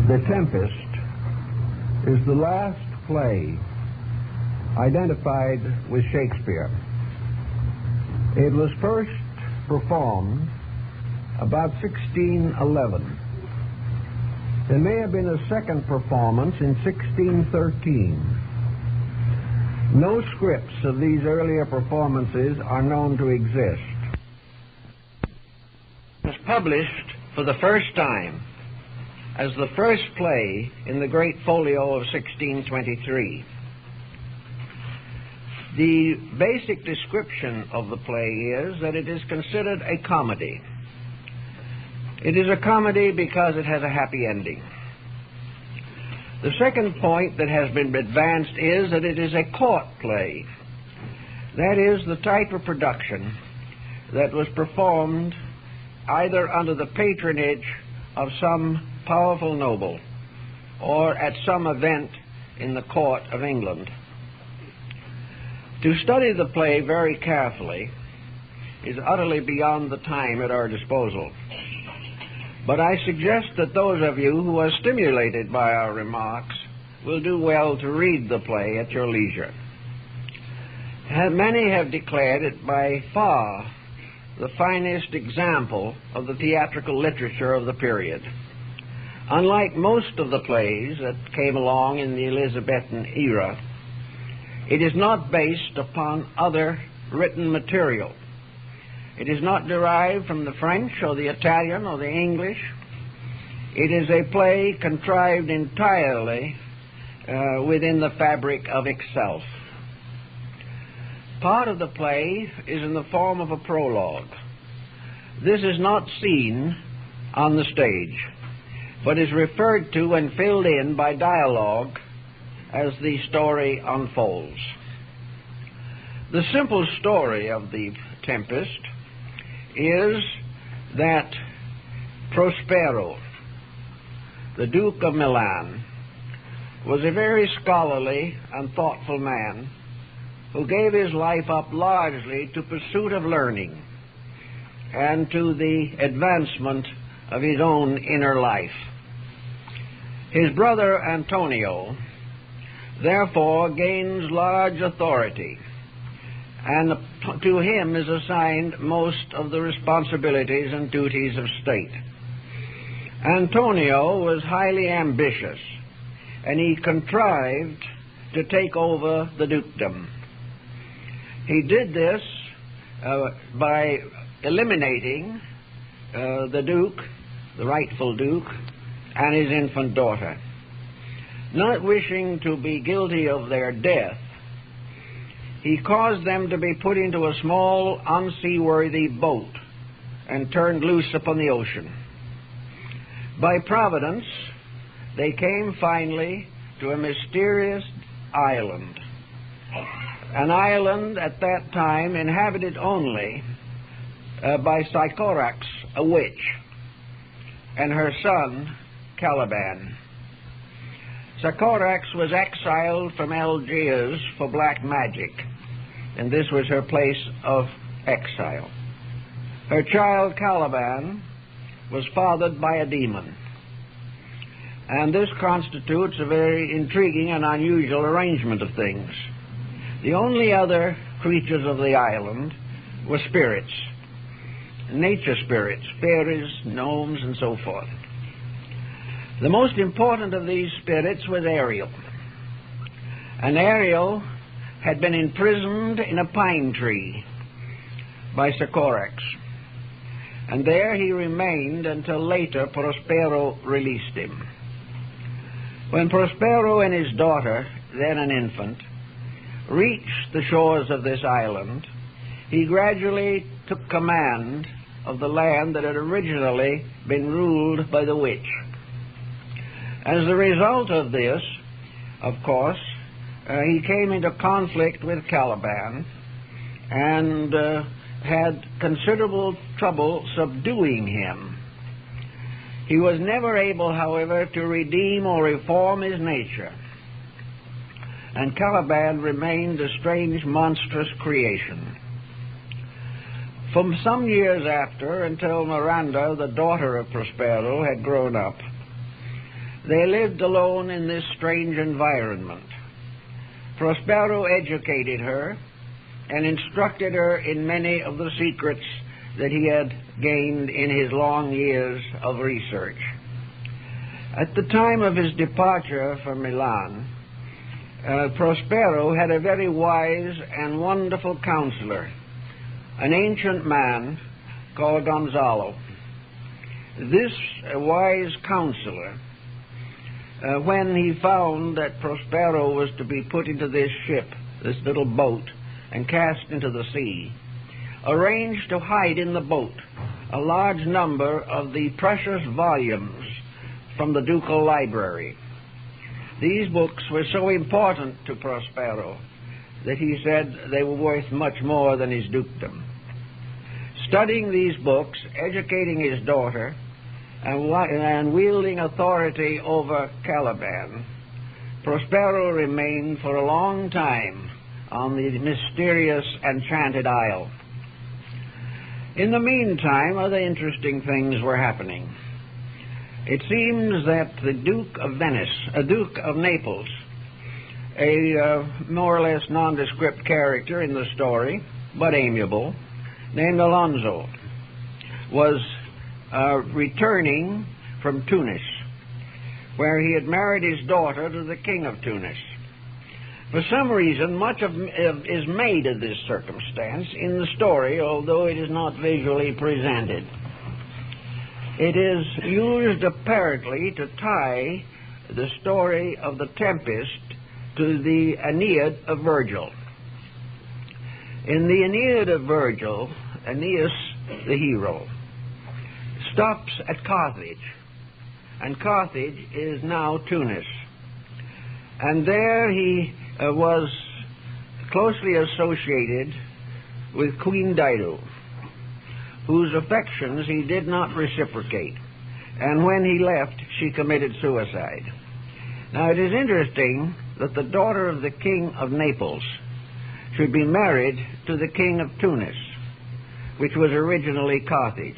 The Tempest is the last play identified with Shakespeare. It was first performed about 1611. There may have been a second performance in 1613. No scripts of these earlier performances are known to exist. It was published for the first time as the first play in the Great Folio of 1623. The basic description of the play is that it is considered a comedy. It is a comedy because it has a happy ending. The second point that has been advanced is that it is a court play. That is the type of production that was performed either under the patronage of some powerful noble or at some event in the court of England. To study the play very carefully is utterly beyond the time at our disposal. But I suggest that those of you who are stimulated by our remarks will do well to read the play at your leisure. Many have declared it by far the finest example of the theatrical literature of the period. Unlike most of the plays that came along in the Elizabethan era, it is not based upon other written material. It is not derived from the French or the Italian or the English. It is a play contrived entirely within the fabric of itself. Part of the play is in the form of a prologue. This is not seen on the stage, but is referred to and filled in by dialogue as the story unfolds. The simple story of the Tempest is that Prospero, the Duke of Milan, was a very scholarly and thoughtful man who gave his life up largely to pursuit of learning and to the advancement of his own inner life. His brother Antonio, therefore, gains large authority, and to him is assigned most of the responsibilities and duties of state. Antonio was highly ambitious, and he contrived to take over the dukedom. He did this by eliminating the duke, the rightful duke, and his infant daughter. Not wishing to be guilty of their death, he caused them to be put into a small, unseaworthy boat and turned loose upon the ocean. By providence, they came finally to a mysterious island, an island at that time inhabited only by Sycorax, a witch, and her son, Caliban. Sycorax was exiled from Algiers for black magic, and this was her place of exile. Her child, Caliban, was fathered by a demon, and this constitutes a very intriguing and unusual arrangement of things. The only other creatures of the island were spirits, nature spirits, fairies, gnomes, and so forth. The most important of these spirits was Ariel. And Ariel had been imprisoned in a pine tree by Sycorax. And there he remained until later Prospero released him. When Prospero and his daughter, then an infant, reached the shores of this island, he gradually took command of the land that had originally been ruled by the witch. As a result of this, of course, he came into conflict with Caliban and had considerable trouble subduing him. He was never able, however, to redeem or reform his nature, and Caliban remained a strange, monstrous creation. For some years after, until Miranda, the daughter of Prospero, had grown up, They lived alone in this strange environment. Prospero educated her and instructed her in many of the secrets that he had gained in his long years of research. At the time of his departure from Milan, Prospero had a very wise and wonderful counselor, an ancient man called Gonzalo. This wise counselor, when he found that Prospero was to be put into this ship, this little boat, and cast into the sea, arranged to hide in the boat a large number of the precious volumes from the ducal library. These books were so important to Prospero that he said they were worth much more than his dukedom. Studying these books, educating his daughter, and wielding authority over Caliban, Prospero remained for a long time on the mysterious Enchanted Isle. In the meantime, other interesting things were happening. It seems that the Duke of Naples, a more or less nondescript character in the story, but amiable, named Alonso, was returning from Tunis, where he had married his daughter to the king of Tunis. For some reason, much is made of this circumstance in the story, although it is not visually presented. It is used apparently to tie the story of the Tempest to the Aeneid of Virgil. In the Aeneid of Virgil, Aeneas, the hero, stops at Carthage, and Carthage is now Tunis. And there he was closely associated with Queen Dido, whose affections he did not reciprocate. And when he left, she committed suicide. Now, it is interesting that the daughter of the king of Naples should be married to the king of Tunis, which was originally Carthage.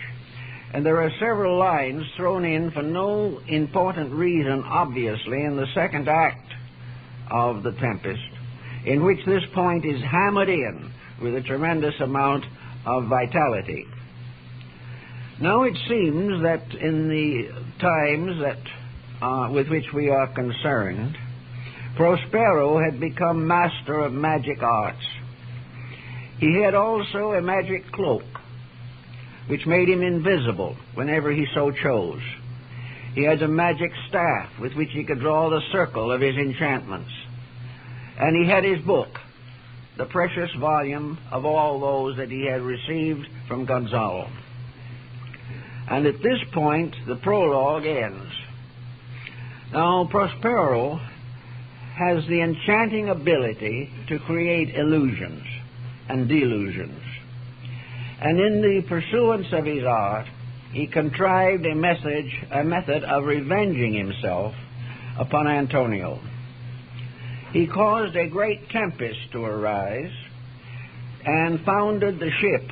And there are several lines thrown in for no important reason, obviously, in the second act of The Tempest, in which this point is hammered in with a tremendous amount of vitality. Now it seems that in the times that with which we are concerned, Prospero had become master of magic arts. He had also a magic cloak, which made him invisible whenever he so chose. He had a magic staff with which he could draw the circle of his enchantments. And he had his book, the precious volume of all those that he had received from Gonzalo. And at this point, the prologue ends. Now, Prospero has the enchanting ability to create illusions and delusions. And in the pursuance of his art, he contrived a method of revenging himself upon Antonio. He caused a great tempest to arise and founded the ship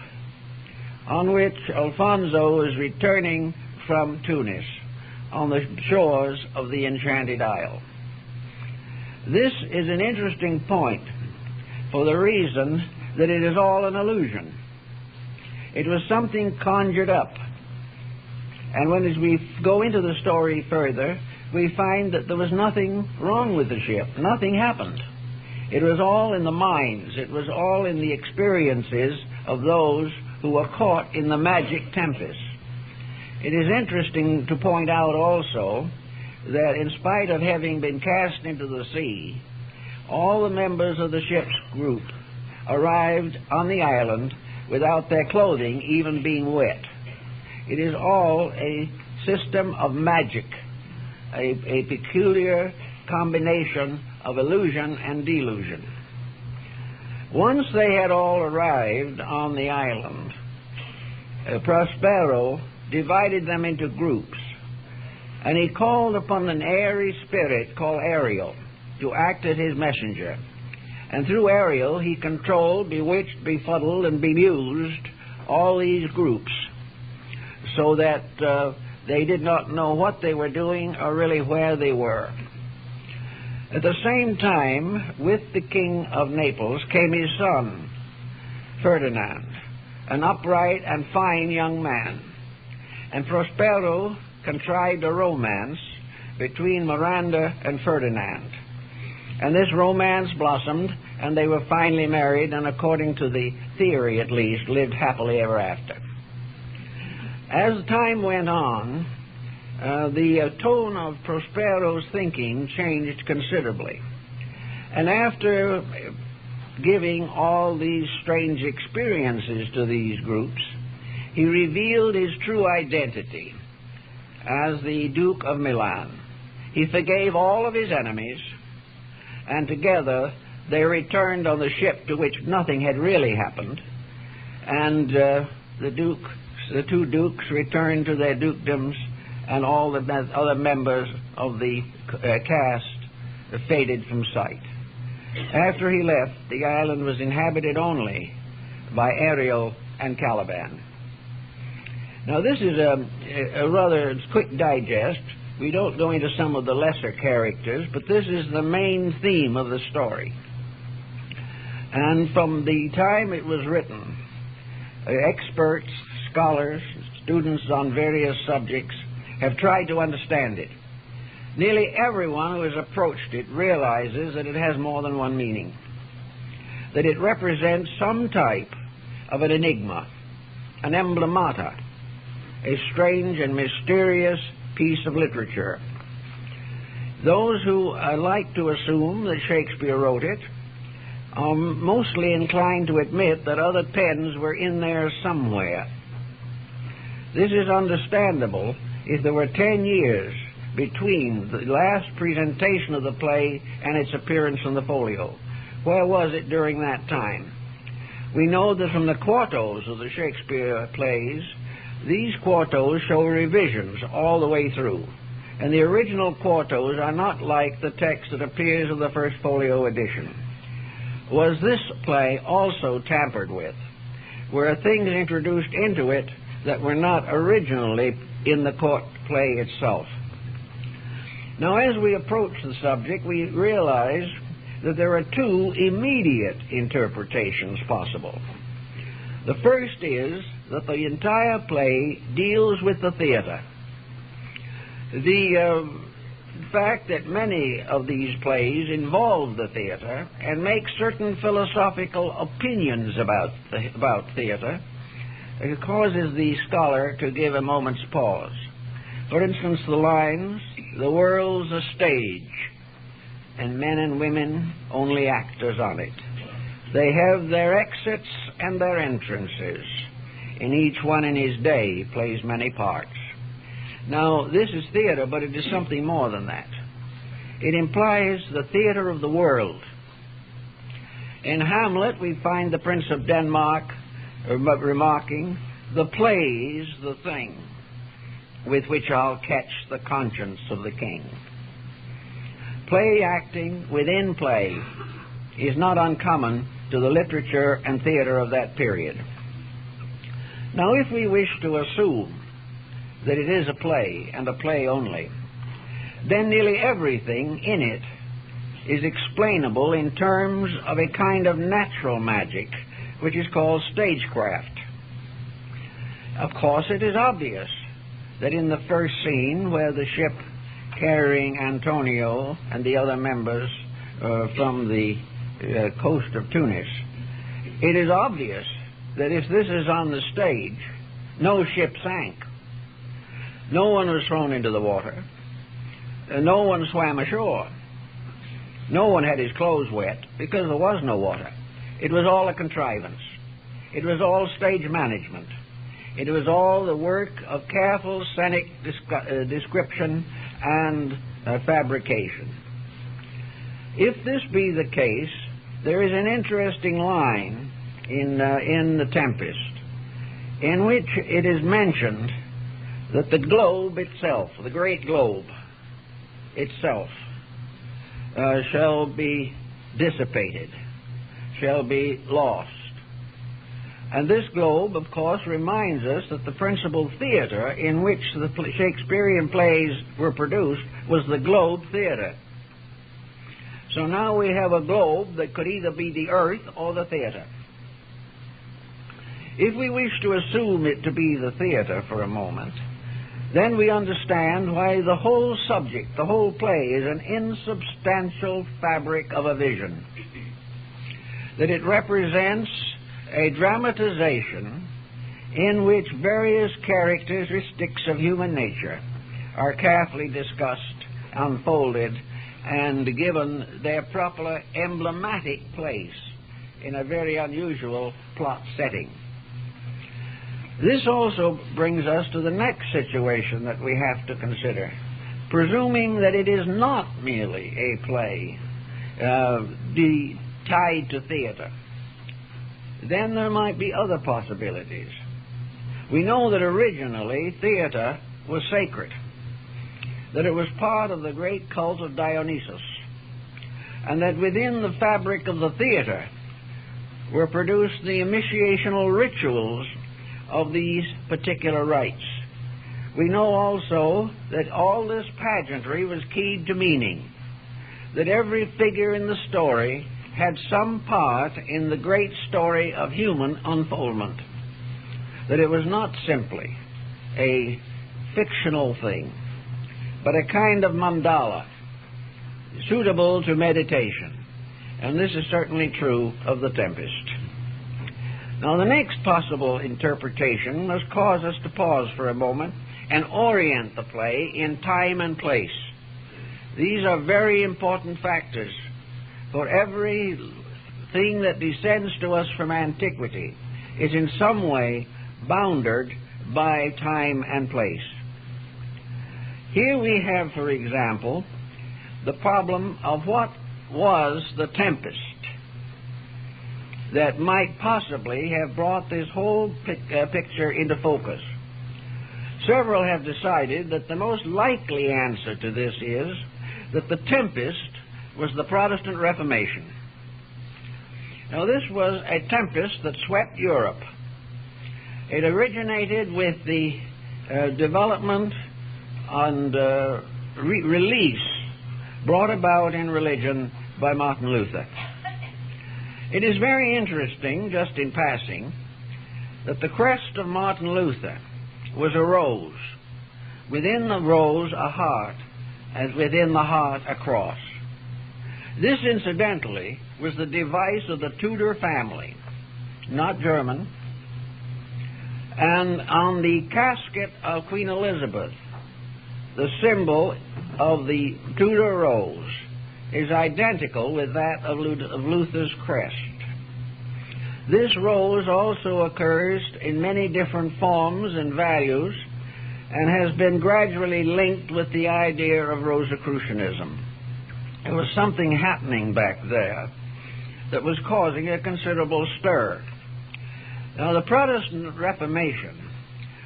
on which Alfonso was returning from Tunis on the shores of the Enchanted Isle. This is an interesting point for the reason that it is all an illusion. It was something conjured up. And when as we go into the story further, we find that there was nothing wrong with the ship. Nothing happened. It was all in the minds. It was all in the experiences of those who were caught in the magic tempest. It is interesting to point out also that in spite of having been cast into the sea, all the members of the ship's group arrived on the island without their clothing even being wet. It is all a system of magic, a peculiar combination of illusion and delusion. Once they had all arrived on the island, Prospero divided them into groups, and he called upon an airy spirit called Ariel to act as his messenger. And through Ariel he controlled, bewitched, befuddled, and bemused all these groups, so that They did not know what they were doing or really where they were. At the same time, with the King of Naples came his son, Ferdinand, an upright and fine young man. And Prospero contrived a romance between Miranda and Ferdinand. And this romance blossomed, and they were finally married, and according to the theory at least, lived happily ever after. As time went on, the tone of Prospero's thinking changed considerably. And after giving all these strange experiences to these groups, he revealed his true identity as the Duke of Milan. He forgave all of his enemies, and together they returned on the ship to which nothing had really happened, and the two dukes returned to their dukedoms, and all the other members of the cast faded from sight. After he left, the island was inhabited only by Ariel and Caliban. Now this is a rather quick digest. We don't go into some of the lesser characters, but this is the main theme of the story. And from the time it was written, experts, scholars, students on various subjects have tried to understand it. Nearly everyone who has approached it realizes that it has more than one meaning, that it represents some type of an enigma, an emblemata, a strange and mysterious piece of literature. Those who like to assume that Shakespeare wrote it are mostly inclined to admit that other pens were in there somewhere. This is understandable if there were 10 years between the last presentation of the play and its appearance in the folio. Where was it during that time? We know that from the quartos of the Shakespeare plays, these quartos show revisions all the way through, and the original quartos are not like the text that appears in the first folio edition. Was this play also tampered with? Were things introduced into it that were not originally in the court play itself? Now, as we approach the subject, we realize that there are two immediate interpretations possible. The first is that the entire play deals with the theater. The fact that many of these plays involve the theater and make certain philosophical opinions about theater causes the scholar to give a moment's pause. For instance, the lines, "The world's a stage, and men and women only actors on it. They have their exits and their entrances, and each one in his day plays many parts." Now, this is theater, but it is something more than that. It implies the theater of the world. In Hamlet, we find the Prince of Denmark remarking, "The play's the thing with which I'll catch the conscience of the king." Play acting within play is not uncommon to the literature and theater of that period. Now, if we wish to assume that it is a play, and a play only, then nearly everything in it is explainable in terms of a kind of natural magic, which is called stagecraft. Of course, it is obvious that in the first scene, where the ship carrying Antonio and the other members from the coast of Tunis, it is obvious that if this is on the stage, no ship sank. No one was thrown into the water. No one swam ashore. No one had his clothes wet, because there was no water. It was all a contrivance. It was all stage management. It was all the work of careful scenic description and fabrication. If this be the case, there is an interesting line in the Tempest, in which it is mentioned that the globe itself, the great globe itself, shall be dissipated, shall be lost. And this globe, of course, reminds us that the principal theater in which the Shakespearean plays were produced was the Globe Theater. So now we have a globe that could either be the earth or the theater. If we wish to assume it to be the theater for a moment, then we understand why the whole subject, the whole play, is an insubstantial fabric of a vision. That it represents a dramatization in which various characteristics of human nature are carefully discussed, unfolded, and given their proper emblematic place in a very unusual plot setting. This also brings us to the next situation that we have to consider. Presuming that it is not merely a play tied to theater, then there might be other possibilities. We know that originally theater was sacred, that it was part of the great cult of Dionysus, and that within the fabric of the theater were produced the initiational rituals of these particular rites. We know also that all this pageantry was keyed to meaning, that every figure in the story had some part in the great story of human unfoldment, that it was not simply a fictional thing, but a kind of mandala suitable to meditation. And this is certainly true of the Tempest. Now, the next possible interpretation must cause us to pause for a moment and orient the play in time and place. These are very important factors, for every thing that descends to us from antiquity is in some way bounded by time and place. Here we have, for example, the problem of what was the Tempest that might possibly have brought this whole picture into focus. Several have decided that the most likely answer to this is that the Tempest was the Protestant Reformation. Now, this was a tempest that swept Europe. It originated with the development and release brought about in religion by Martin Luther. It is very interesting, just in passing, that the crest of Martin Luther was a rose. Within the rose, a heart, and within the heart, a cross. This, incidentally, was the device of the Tudor family, not German. And on the casket of Queen Elizabeth, the symbol of the Tudor rose is identical with that of Luther's crest. This rose also occurs in many different forms and values and has been gradually linked with the idea of Rosicrucianism. There was something happening back there that was causing a considerable stir. Now, the Protestant Reformation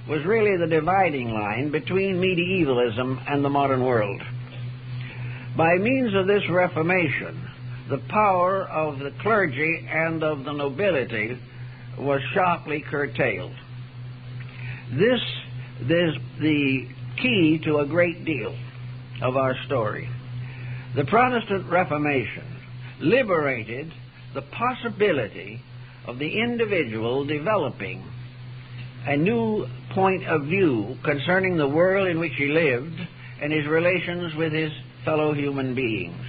was really the dividing line between medievalism and the modern world. By means of this Reformation, the power of the clergy and of the nobility was sharply curtailed. This is the key to a great deal of our story. The Protestant Reformation liberated the possibility of the individual developing a new point of view concerning the world in which he lived and his relations with his fellow human beings.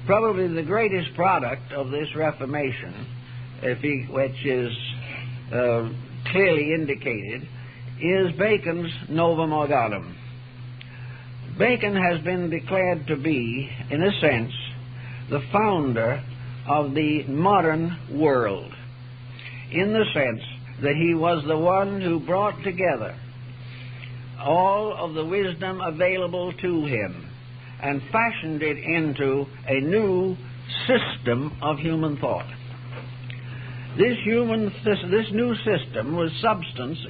Probably the greatest product of this Reformation, which is clearly indicated, is Bacon's Novum Organum. Bacon has been declared to be, in a sense, the founder of the modern world, in the sense that he was the one who brought together all of the wisdom available to him and fashioned it into a new system of human thought. This new system was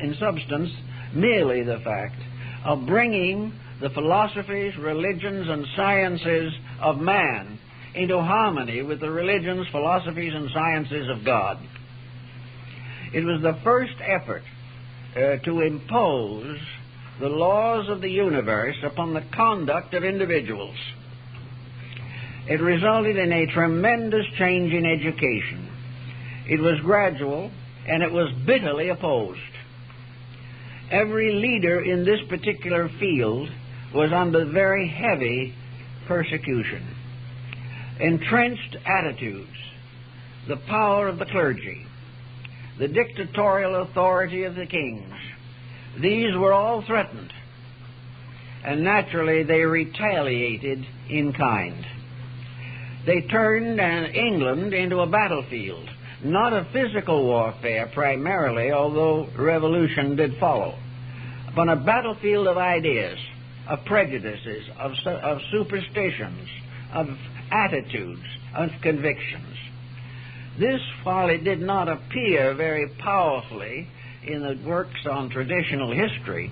in substance merely the fact of bringing the philosophies, religions, and sciences of man into harmony with the religions, philosophies, and sciences of God. It was the first effort to impose the laws of the universe upon the conduct of individuals. It resulted in a tremendous change in education. It was gradual, and it was bitterly opposed. Every leader in this particular field was under very heavy persecution. Entrenched attitudes, the power of the clergy, the dictatorial authority of the kings, these were all threatened, and naturally they retaliated in kind. They turned England into a battlefield, not of physical warfare primarily, although revolution did follow, but a battlefield of ideas, of prejudices, of superstitions, of attitudes, of convictions. This, while it did not appear very powerfully in the works on traditional history,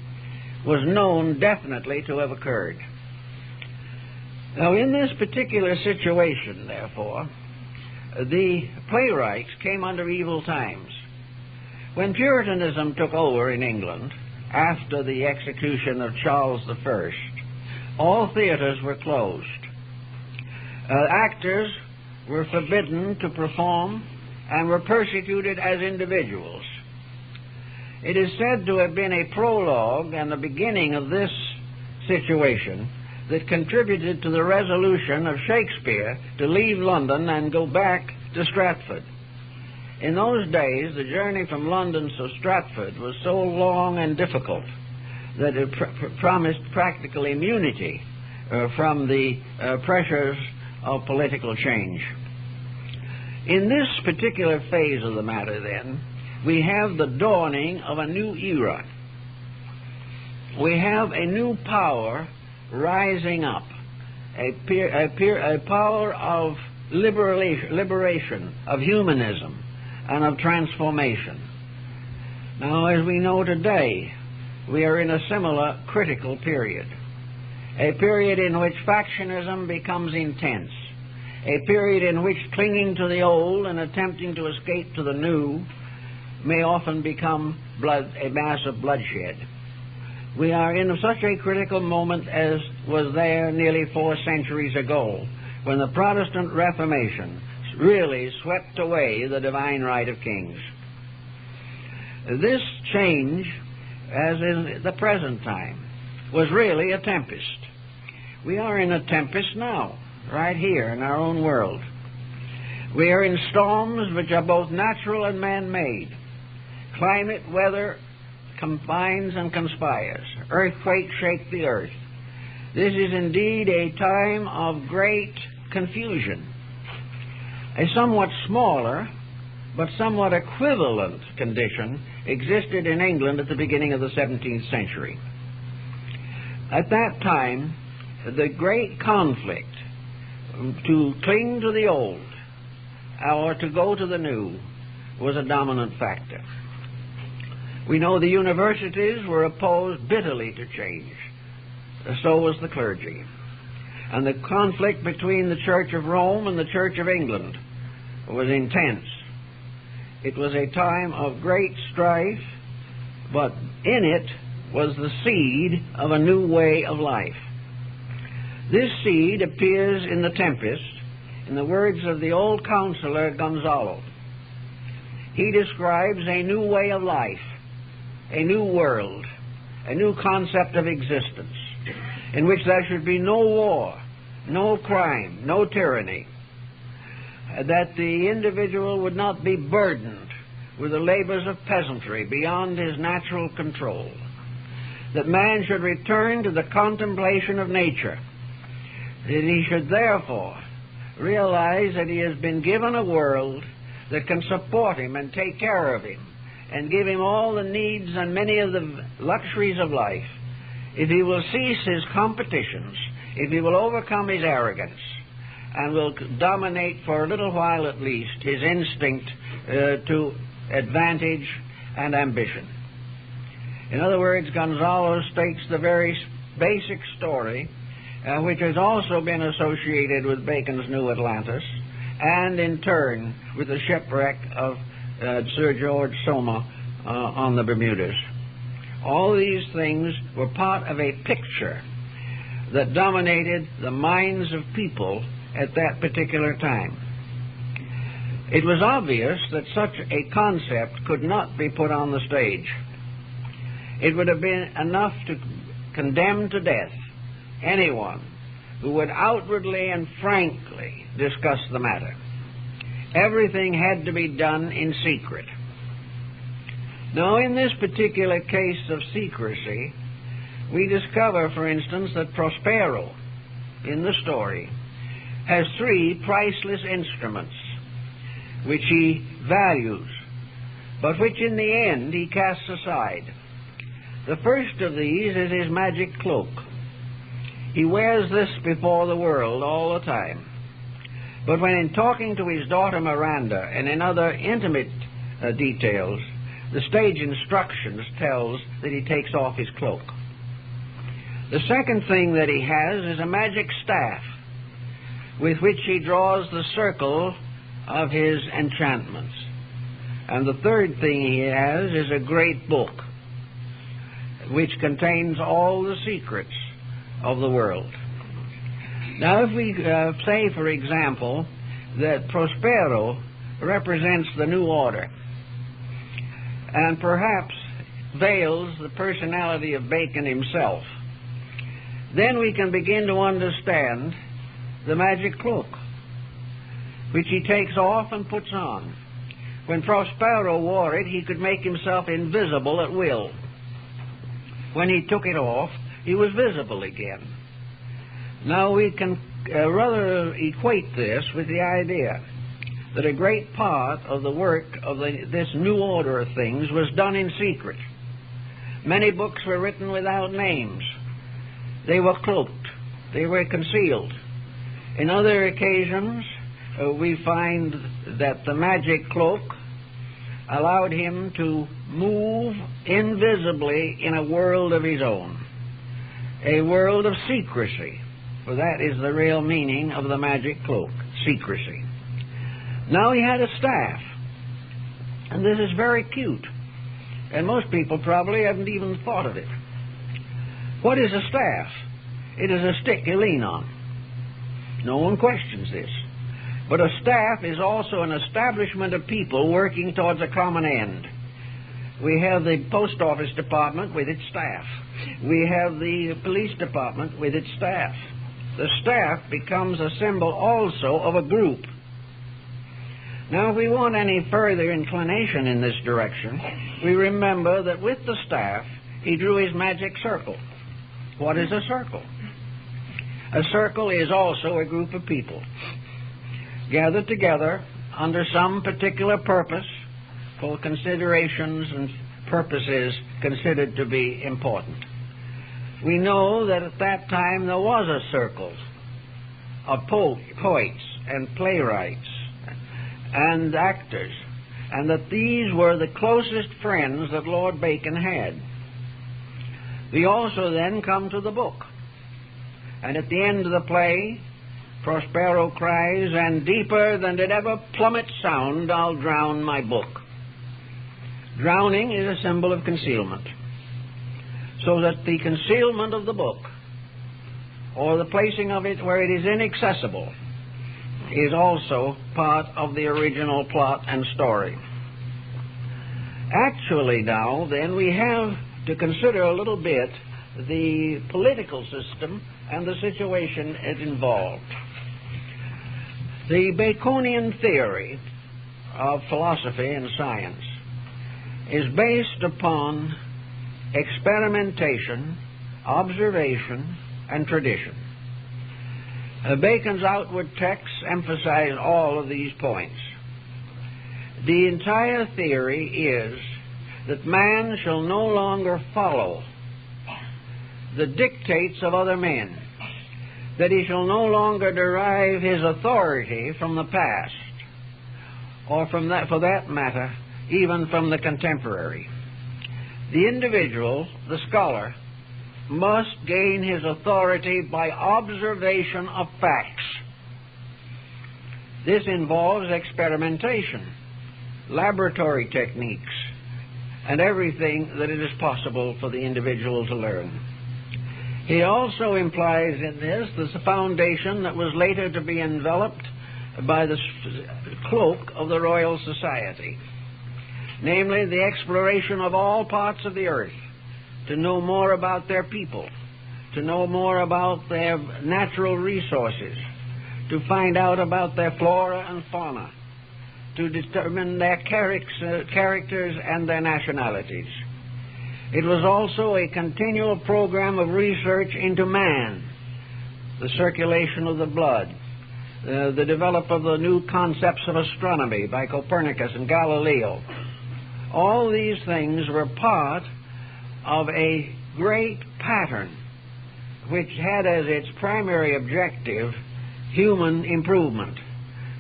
was known definitely to have occurred. Now, in this particular situation, therefore, the playwrights came under evil times. When Puritanism took over in England, after the execution of Charles I, all theaters were closed. Actors were forbidden to perform and were persecuted as individuals. It is said to have been a prologue and the beginning of this situation that contributed to the resolution of Shakespeare to leave London and go back to Stratford. In those days, the journey from London to Stratford was so long and difficult that it promised practical immunity from the pressures of political change. In this particular phase of the matter, then, we have the dawning of a new era. We have a new power rising up, a power of liberation, of humanism, and of transformation. Now, as we know today, we are in a similar critical period, a period in which factionism becomes intense, a period in which clinging to the old and attempting to escape to the new may often become a mass of bloodshed. We are in such a critical moment as was there nearly 4 centuries ago, when the Protestant Reformation really swept away the divine right of kings. This change, as in the present time, was really a tempest. We are in a tempest now, right here in our own world. We are in storms which are both natural and man-made. Climate, weather combines and conspires. Earthquakes shake the earth. This is indeed a time of great confusion. A somewhat smaller, but somewhat equivalent condition existed in England at the beginning of the 17th century. At that time, the great conflict to cling to the old or to go to the new was a dominant factor. We know the universities were opposed bitterly to change. So was the clergy. And the conflict between the Church of Rome and the Church of England was intense. It was a time of great strife, but in it was the seed of a new way of life. This seed appears in the Tempest in the words of the old counselor Gonzalo. He describes a new way of life, a new world, a new concept of existence, in which there should be no war, no crime, no tyranny, that the individual would not be burdened with the labors of peasantry beyond his natural control, that man should return to the contemplation of nature, that he should therefore realize that he has been given a world that can support him and take care of him and give him all the needs and many of the luxuries of life, if he will cease his competitions, if he will overcome his arrogance, and will dominate for a little while at least his instinct to advantage and ambition. In other words, Gonzalo states the very basic story, which has also been associated with Bacon's New Atlantis, and in turn with the shipwreck of Sir George Soma on the Bermudas. All these things were part of a picture that dominated the minds of people at that particular time. It was obvious that such a concept could not be put on the stage. It would have been enough to condemn to death anyone who would outwardly and frankly discuss the matter. Everything had to be done in secret. Now, in this particular case of secrecy, we discover, for instance, that Prospero, in the story, has 3 priceless instruments which he values, but which in the end he casts aside. The first of these is his magic cloak. He wears this before the world all the time. But when in talking to his daughter Miranda and in other intimate details, the stage instructions tells that he takes off his cloak. The second thing that he has is a magic staff with which he draws the circle of his enchantments. And the third thing he has is a great book which contains all the secrets of the world. Now, if we say, for example, that Prospero represents the New Order and perhaps veils the personality of Bacon himself, then we can begin to understand the magic cloak, which he takes off and puts on. When Prospero wore it, he could make himself invisible at will. When he took it off, he was visible again. Now we can rather equate this with the idea that a great part of the work of this new order of things was done in secret. Many books were written without names. They were cloaked. They were concealed. In other occasions, we find that the magic cloak allowed him to move invisibly in a world of his own, a world of secrecy, for that is the real meaning of the magic cloak, secrecy. Now he had a staff, and this is very cute, and most people probably haven't even thought of it. What is a staff? It is a stick you lean on. No one questions this. But a staff is also an establishment of people working towards a common end. We have the post office department with its staff. We have the police department with its staff. The staff becomes a symbol also of a group. Now, if we want any further inclination in this direction, we remember that with the staff, he drew his magic circle. What is a circle? A circle is also a group of people gathered together under some particular purpose for considerations and purposes considered to be important. We know that at that time there was a circle of poets and playwrights and actors, and that these were the closest friends that Lord Bacon had. We also then come to the book, and at the end of the play, Prospero cries, "And deeper than did ever plummet sound, I'll drown my book." Drowning is a symbol of concealment, so that the concealment of the book, or the placing of it where it is inaccessible, is also part of the original plot and story. Actually now, then, we have to consider a little bit the political system and the situation it involved. The Baconian theory of philosophy and science is based upon experimentation, observation, and tradition. Bacon's outward texts emphasize all of these points. The entire theory is that man shall no longer follow the dictates of other men, that he shall no longer derive his authority from the past, or from that, for that matter, even from the contemporary. The individual, the scholar, must gain his authority by observation of facts. This involves experimentation. laboratory techniques, and everything that it is possible for the individual to learn. He also implies in this the foundation that was later to be enveloped by the cloak of the Royal Society, namely the exploration of all parts of the earth, to know more about their people, to know more about their natural resources, to find out about their flora and fauna, to determine their characters and their nationalities. It was also a continual program of research into man, the circulation of the blood, the development of the new concepts of astronomy by Copernicus and Galileo. All these things were part of a great pattern which had as its primary objective human improvement,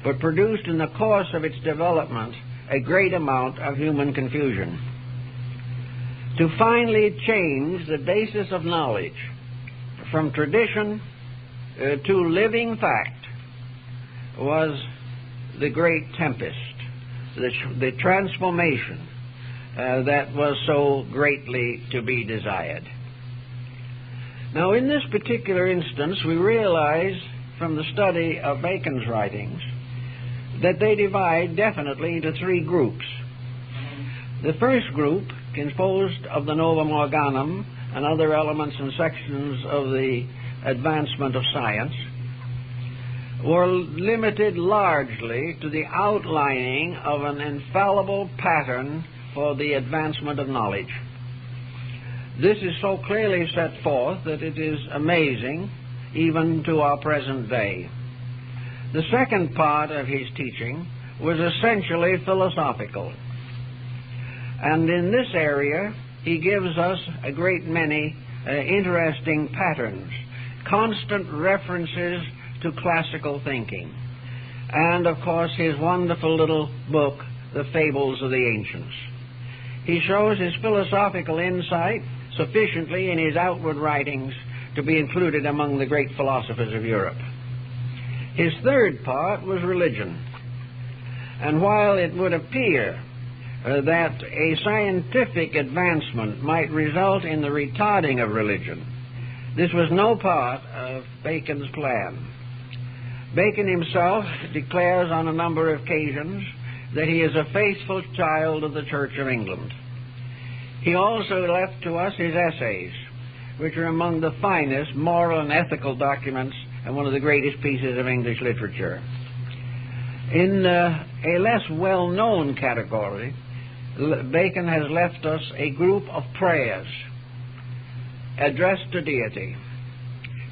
but produced in the course of its development a great amount of human confusion. To finally change the basis of knowledge from tradition to living fact was the great Tempest, the transformation that was so greatly to be desired. Now, in this particular instance, we realize from the study of Bacon's writings that they divide definitely into three groups. The first group, composed of the Novum Organum and other elements and sections of the advancement of science, were limited largely to the outlining of an infallible pattern for the advancement of knowledge. This is so clearly set forth that it is amazing even to our present day. The second part of his teaching was essentially philosophical. And in this area, he gives us a great many interesting patterns, constant references to classical thinking, and, of course, his wonderful little book, The Fables of the Ancients. He shows his philosophical insight sufficiently in his outward writings to be included among the great philosophers of Europe. His third part was religion. And while it would appear that a scientific advancement might result in the retarding of religion, this was no part of Bacon's plan. Bacon himself declares on a number of occasions that he is a faithful child of the Church of England. He also left to us his essays, which are among the finest moral and ethical documents and one of the greatest pieces of English literature. In a less well-known category, Bacon has left us a group of prayers addressed to deity,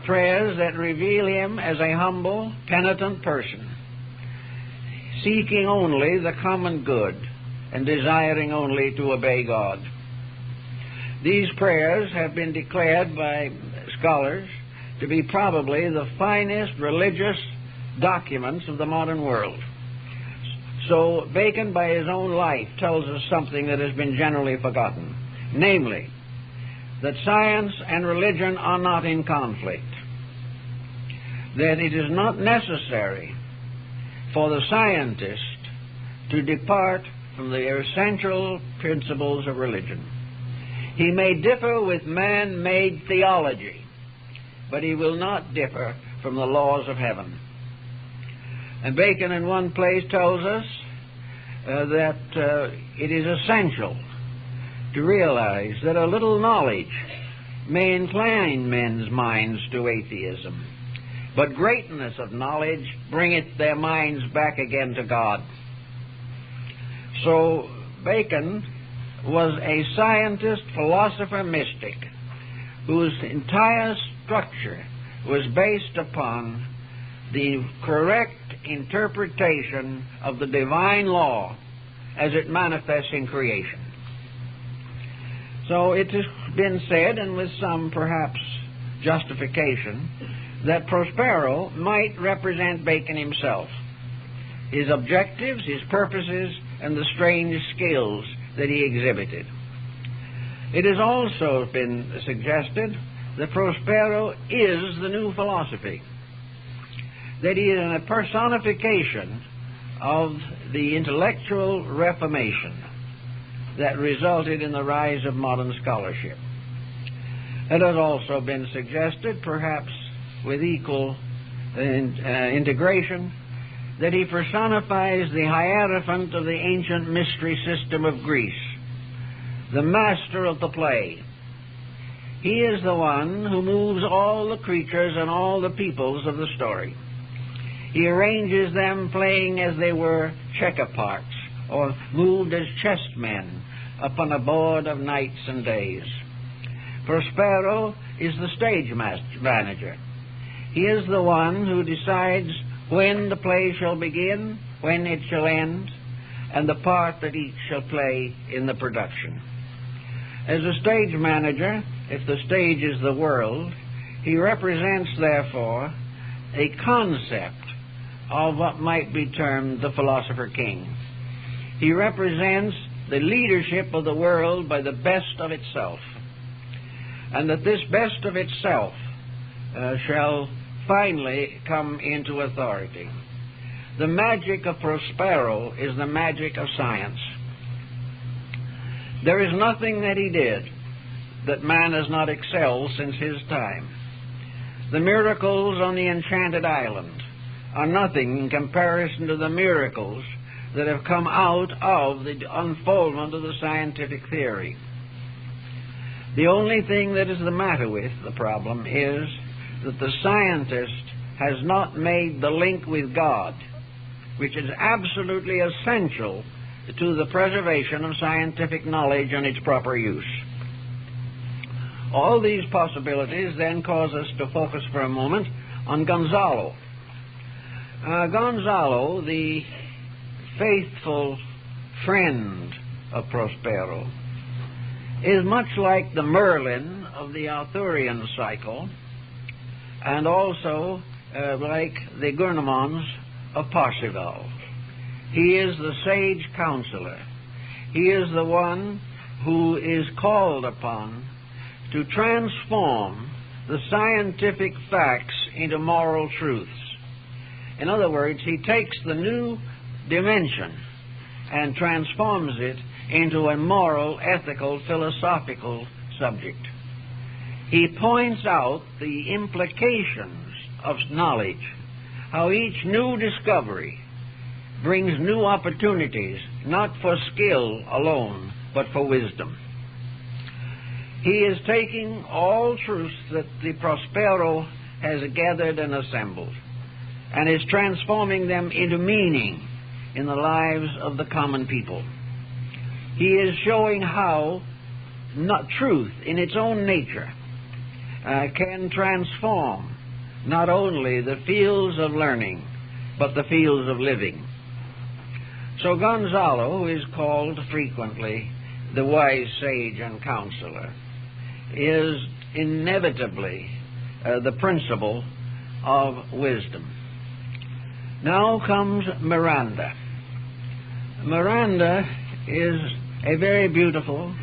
prayers that reveal him as a humble, penitent person, seeking only the common good and desiring only to obey God. These prayers have been declared by scholars to be probably the finest religious documents of the modern world. So Bacon, by his own life, tells us something that has been generally forgotten, namely, that science and religion are not in conflict, that it is not necessary for the scientist to depart from the essential principles of religion. He may differ with man-made theology, but he will not differ from the laws of heaven. And Bacon in one place tells us that it is essential to realize that a little knowledge may incline men's minds to atheism, but greatness of knowledge bringeth their minds back again to God. So Bacon was a scientist, philosopher, mystic, whose entire structure was based upon the correct interpretation of the divine law as it manifests in creation. So it has been said, and with some perhaps justification, that Prospero might represent Bacon himself, his objectives, his purposes, and the strange skills that he exhibited. It has also been suggested that Prospero is the new philosophy, that he is a personification of the intellectual reformation that resulted in the rise of modern scholarship. It has also been suggested, perhaps with equal integration, that he personifies the hierophant of the ancient mystery system of Greece, the master of the play. He is the one who moves all the creatures and all the peoples of the story. He arranges them playing as they were checker parts, or moved as chessmen upon a board of nights and days. Prospero is the stage manager. He is the one who decides when the play shall begin, when it shall end, and the part that each shall play in the production. As a stage manager, if the stage is the world, he represents, therefore, a concept of what might be termed the philosopher king. He represents the leadership of the world by the best of itself, and that this best of itself shall finally come into authority. The magic of Prospero is the magic of science. There is nothing that he did that man has not excelled since his time. The miracles on the Enchanted Island are nothing in comparison to the miracles that have come out of the unfoldment of the scientific theory. The only thing that is the matter with the problem is that the scientist has not made the link with God, which is absolutely essential to the preservation of scientific knowledge and its proper use. All these possibilities then cause us to focus for a moment on Gonzalo. Gonzalo, the faithful friend of Prospero, is much like the Merlin of the Arthurian cycle, and also like the Gurnemanz of Parsifal. He is the sage counselor. He is the one who is called upon to transform the scientific facts into moral truths. In other words, he takes the new dimension and transforms it into a moral, ethical, philosophical subject. He points out the implications of knowledge, how each new discovery brings new opportunities, not for skill alone, but for wisdom. He is taking all truths that the Prospero has gathered and assembled, and is transforming them into meaning in the lives of the common people. He is showing how truth in its own nature can transform not only the fields of learning, but the fields of living. So Gonzalo, who is called frequently the wise sage and counselor, is inevitably the principle of wisdom. Now comes Miranda. Miranda is a very beautiful,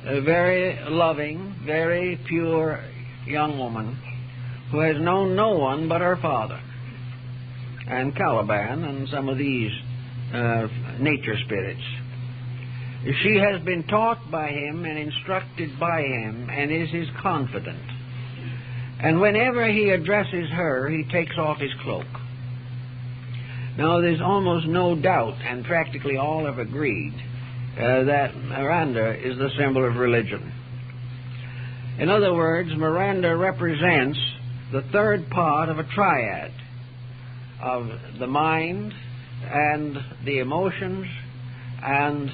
a very loving, very pure young woman who has known no one but her father and Caliban and some of these nature spirits. She has been taught by him and instructed by him and is his confidant. And whenever he addresses her, he takes off his cloak. Now, there's almost no doubt, and practically all have agreed, that Miranda is the symbol of religion. In other words, Miranda represents the third part of a triad of the mind and the emotions and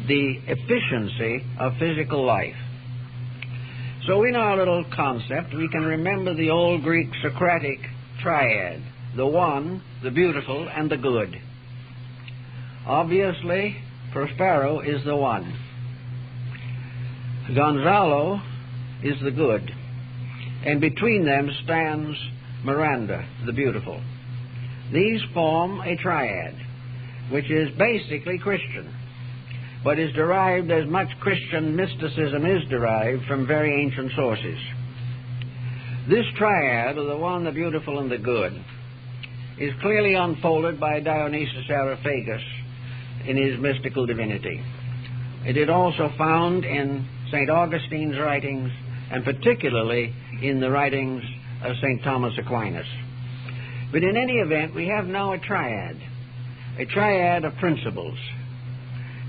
the efficiency of physical life. So in our little concept, we can remember the old Greek Socratic triad: the one, the beautiful, and the good. Obviously, Prospero is the one. Gonzalo is the good. And between them stands Miranda, the beautiful. These form a triad, which is basically Christian, but is derived, as much Christian mysticism is derived, from very ancient sources. This triad of the one, the beautiful, and the good is clearly unfolded by Dionysius Areopagus in his mystical divinity. It is also found in St. Augustine's writings, and particularly in the writings of St. Thomas Aquinas. But in any event, we have now a triad of principles.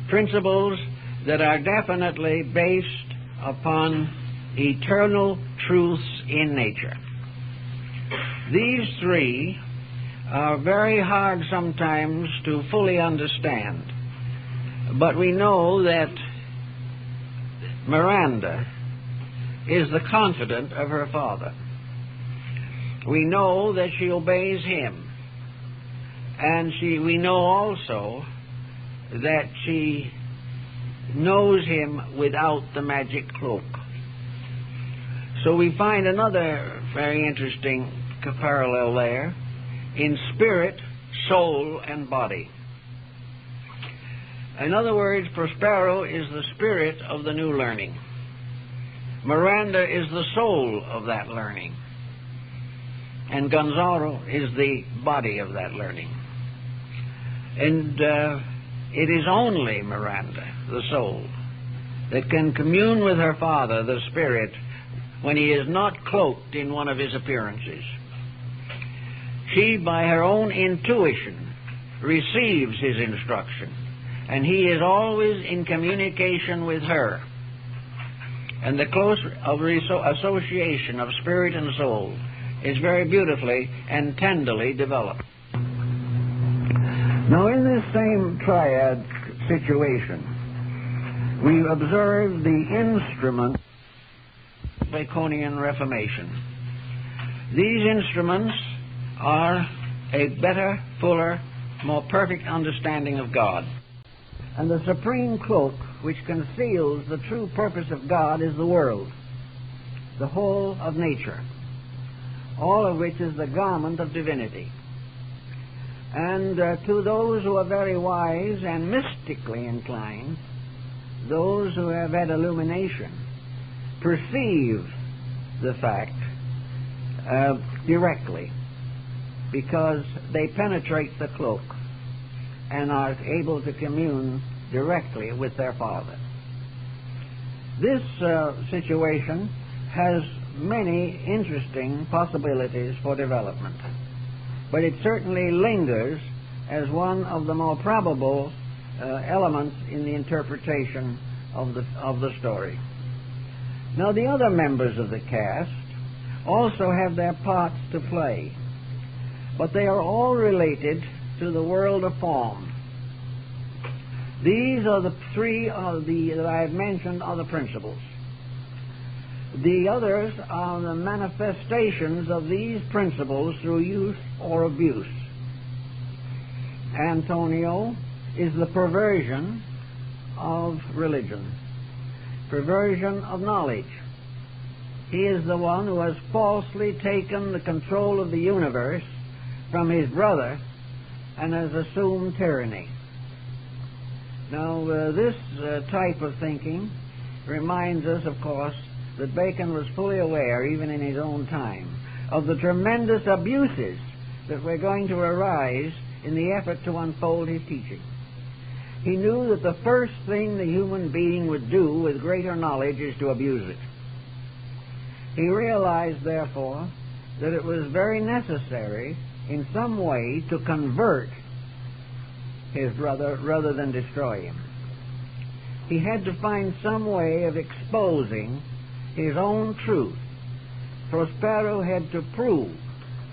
Principles that are definitely based upon eternal truths in nature. These three are very hard sometimes to fully understand, but we know that Miranda is the confidant of her father. We know that she obeys him, and we know also that she knows him without the magic cloak. So we find another very interesting parallel there in spirit, soul, and body. In other words, Prospero is the spirit of the new learning. Miranda is the soul of that learning. And Gonzalo is the body of that learning. And it is only Miranda, the soul, that can commune with her father, the spirit, when he is not cloaked in one of his appearances. She, by her own intuition, receives his instruction, and he is always in communication with her. And the close association of spirit and soul is very beautifully and tenderly developed. Now, in this same triad situation, we observe the instrument of Baconian Reformation. These instruments are a better, fuller, more perfect understanding of God. And the supreme cloak which conceals the true purpose of God is the world, the whole of nature, all of which is the garment of divinity. And to those who are very wise and mystically inclined, those who have had illumination, perceive the fact directly, because they penetrate the cloak and are able to commune directly with their Father. This situation has many interesting possibilities for development, but it certainly lingers as one of the more probable elements in the interpretation of the story. Now, the other members of the cast also have their parts to play, but they are all related to the world of form. These are the three that I have mentioned are the principles. The others are the manifestations of these principles through use or abuse. Antonio is the perversion of religion, perversion of knowledge. He is the one who has falsely taken the control of the universe from his brother and has assumed tyranny. Now, this type of thinking reminds us, of course, that Bacon was fully aware, even in his own time, of the tremendous abuses that were going to arise in the effort to unfold his teaching. He knew that the first thing the human being would do with greater knowledge is to abuse it. He realized, therefore, that it was very necessary in some way to convert his brother rather than destroy him. He had to find some way of exposing his own truth. Prospero had to prove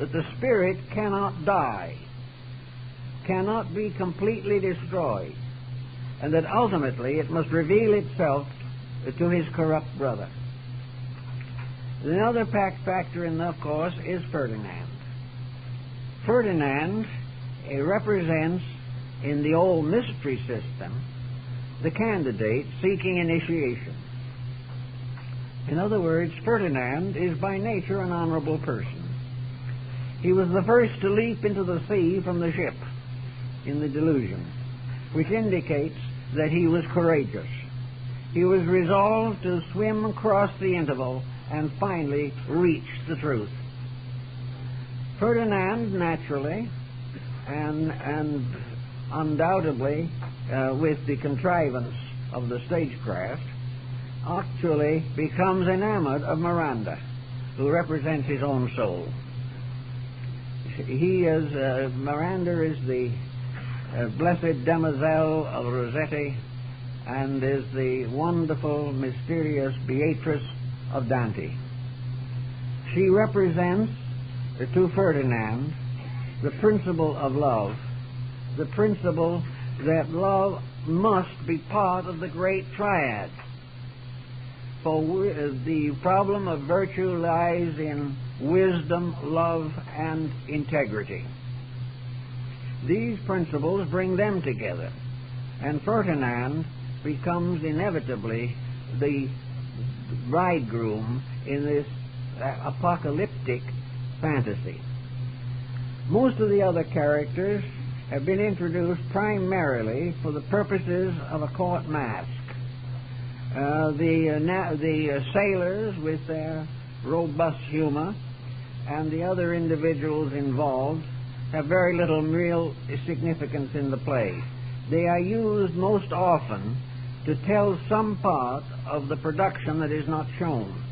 that the spirit cannot die, cannot be completely destroyed, and that ultimately it must reveal itself to his corrupt brother. Another factor in, of course, is Ferdinand. Ferdinand represents, in the old mystery system, the candidate seeking initiation. In other words, Ferdinand is by nature an honorable person. He was the first to leap into the sea from the ship in the delusion, which indicates that he was courageous. He was resolved to swim across the interval and finally reach the truth. Ferdinand, naturally, and undoubtedly with the contrivance of the stagecraft, actually becomes enamored of Miranda, who represents his own soul. Miranda is the blessed demoiselle of Rossetti and is the wonderful, mysterious Beatrice of Dante. She represents, to Ferdinand, the principle of love, the principle that love must be part of the great triad. For the problem of virtue lies in wisdom, love, and integrity. These principles bring them together, and Ferdinand becomes inevitably the bridegroom in this apocalyptic fantasy. Most of the other characters have been introduced primarily for the purposes of a court masque. The sailors with their robust humor and the other individuals involved have very little real significance in the play. They are used most often to tell some part of the production that is not shown.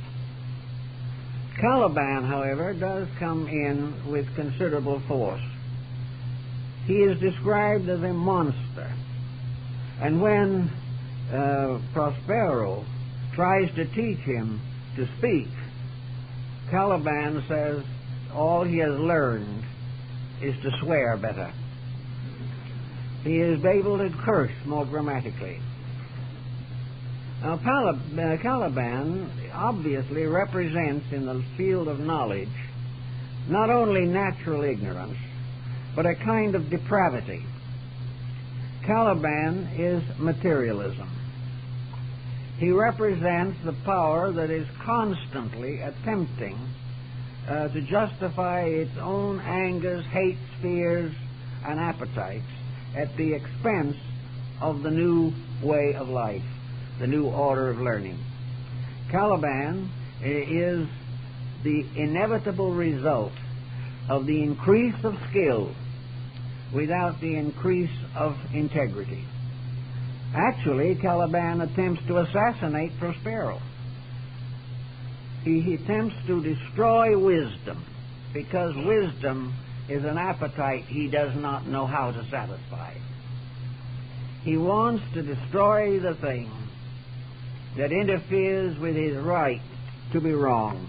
Caliban, however, does come in with considerable force. He is described as a monster, and when Prospero tries to teach him to speak, Caliban says all he has learned is to swear better. He is able to curse more grammatically. Now, Caliban obviously represents in the field of knowledge not only natural ignorance, but a kind of depravity. Caliban is materialism. He represents the power that is constantly attempting to justify its own angers, hates, fears, and appetites at the expense of the new way of life, the new order of learning. Caliban is the inevitable result of the increase of skill without the increase of integrity. Actually, Caliban attempts to assassinate Prospero. He attempts to destroy wisdom, because wisdom is an appetite he does not know how to satisfy. He wants to destroy the thing that interferes with his right to be wrong.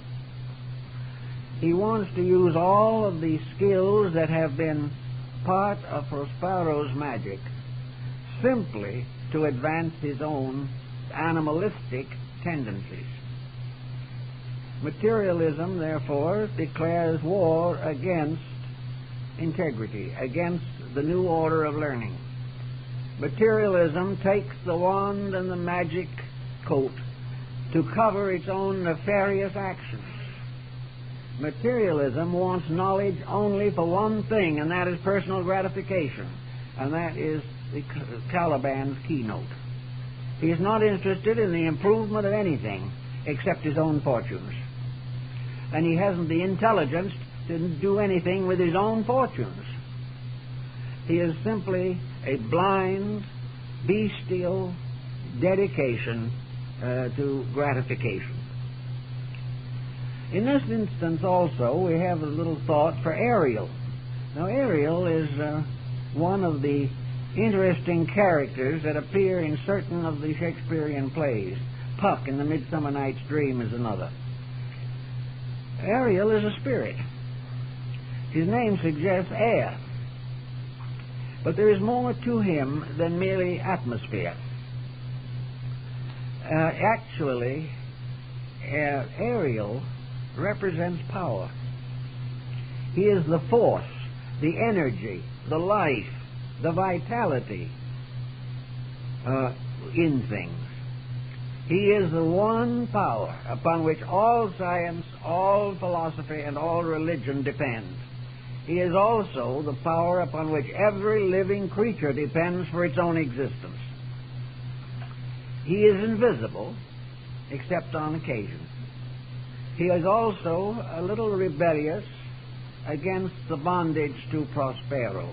He wants to use all of the skills that have been part of Prospero's magic simply to advance his own animalistic tendencies. Materialism, therefore, declares war against integrity, against the new order of learning. Materialism takes the wand and the magic coat to cover its own nefarious actions. Materialism wants knowledge only for one thing, and that is personal gratification, and that is Caliban's keynote. He is not interested in the improvement of anything except his own fortunes, and he hasn't the intelligence to do anything with his own fortunes. He is simply a blind, bestial dedication to gratification. In this instance also, we have a little thought for Ariel. Now, Ariel is one of the interesting characters that appear in certain of the Shakespearean plays. Puck in the Midsummer Night's Dream is another. Ariel is a spirit. His name suggests air. But there is more to him than merely atmosphere. Actually, Ariel represents power. He is the force, the energy, the life, the vitality in things. He is the one power upon which all science, all philosophy, and all religion depend. He is also the power upon which every living creature depends for its own existence. He is invisible, except on occasion. He is also a little rebellious against the bondage to Prospero.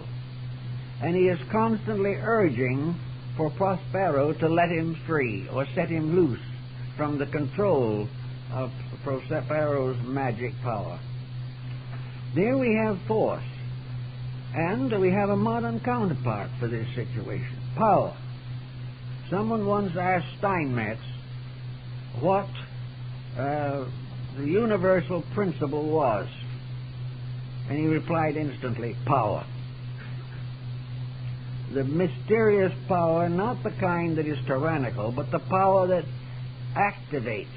and he is constantly urging for Prospero to let him free or set him loose from the control of Prospero's magic power. There we have force, and we have a modern counterpart for this situation, power. Someone once asked Steinmetz what the universal principle was, and he replied instantly, power. The mysterious power, not the kind that is tyrannical, but the power that activates,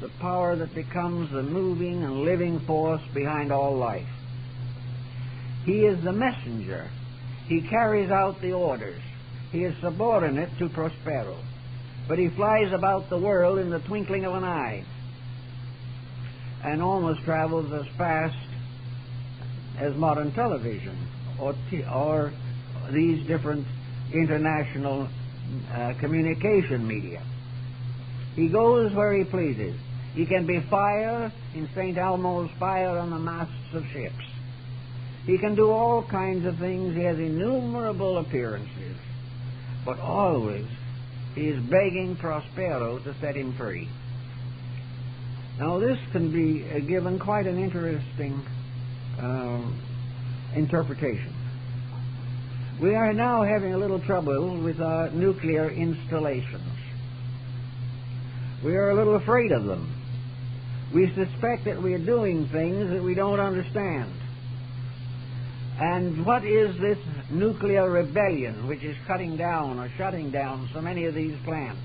the power that becomes the moving and living force behind all life. He is the messenger. He carries out the orders. He is subordinate to Prospero, but he flies about the world in the twinkling of an eye and almost travels as fast as modern television or these different international communication media. He goes where he pleases. He can be fire in St. Elmo's fire on the masts of ships. He can do all kinds of things. He has innumerable appearances. But always he is begging Prospero to set him free. Now this can be given quite an interesting interpretation. We are now having a little trouble with our nuclear installations. We are a little afraid of them. We suspect that we are doing things that we don't understand. And what is this nuclear rebellion which is cutting down or shutting down so many of these plants?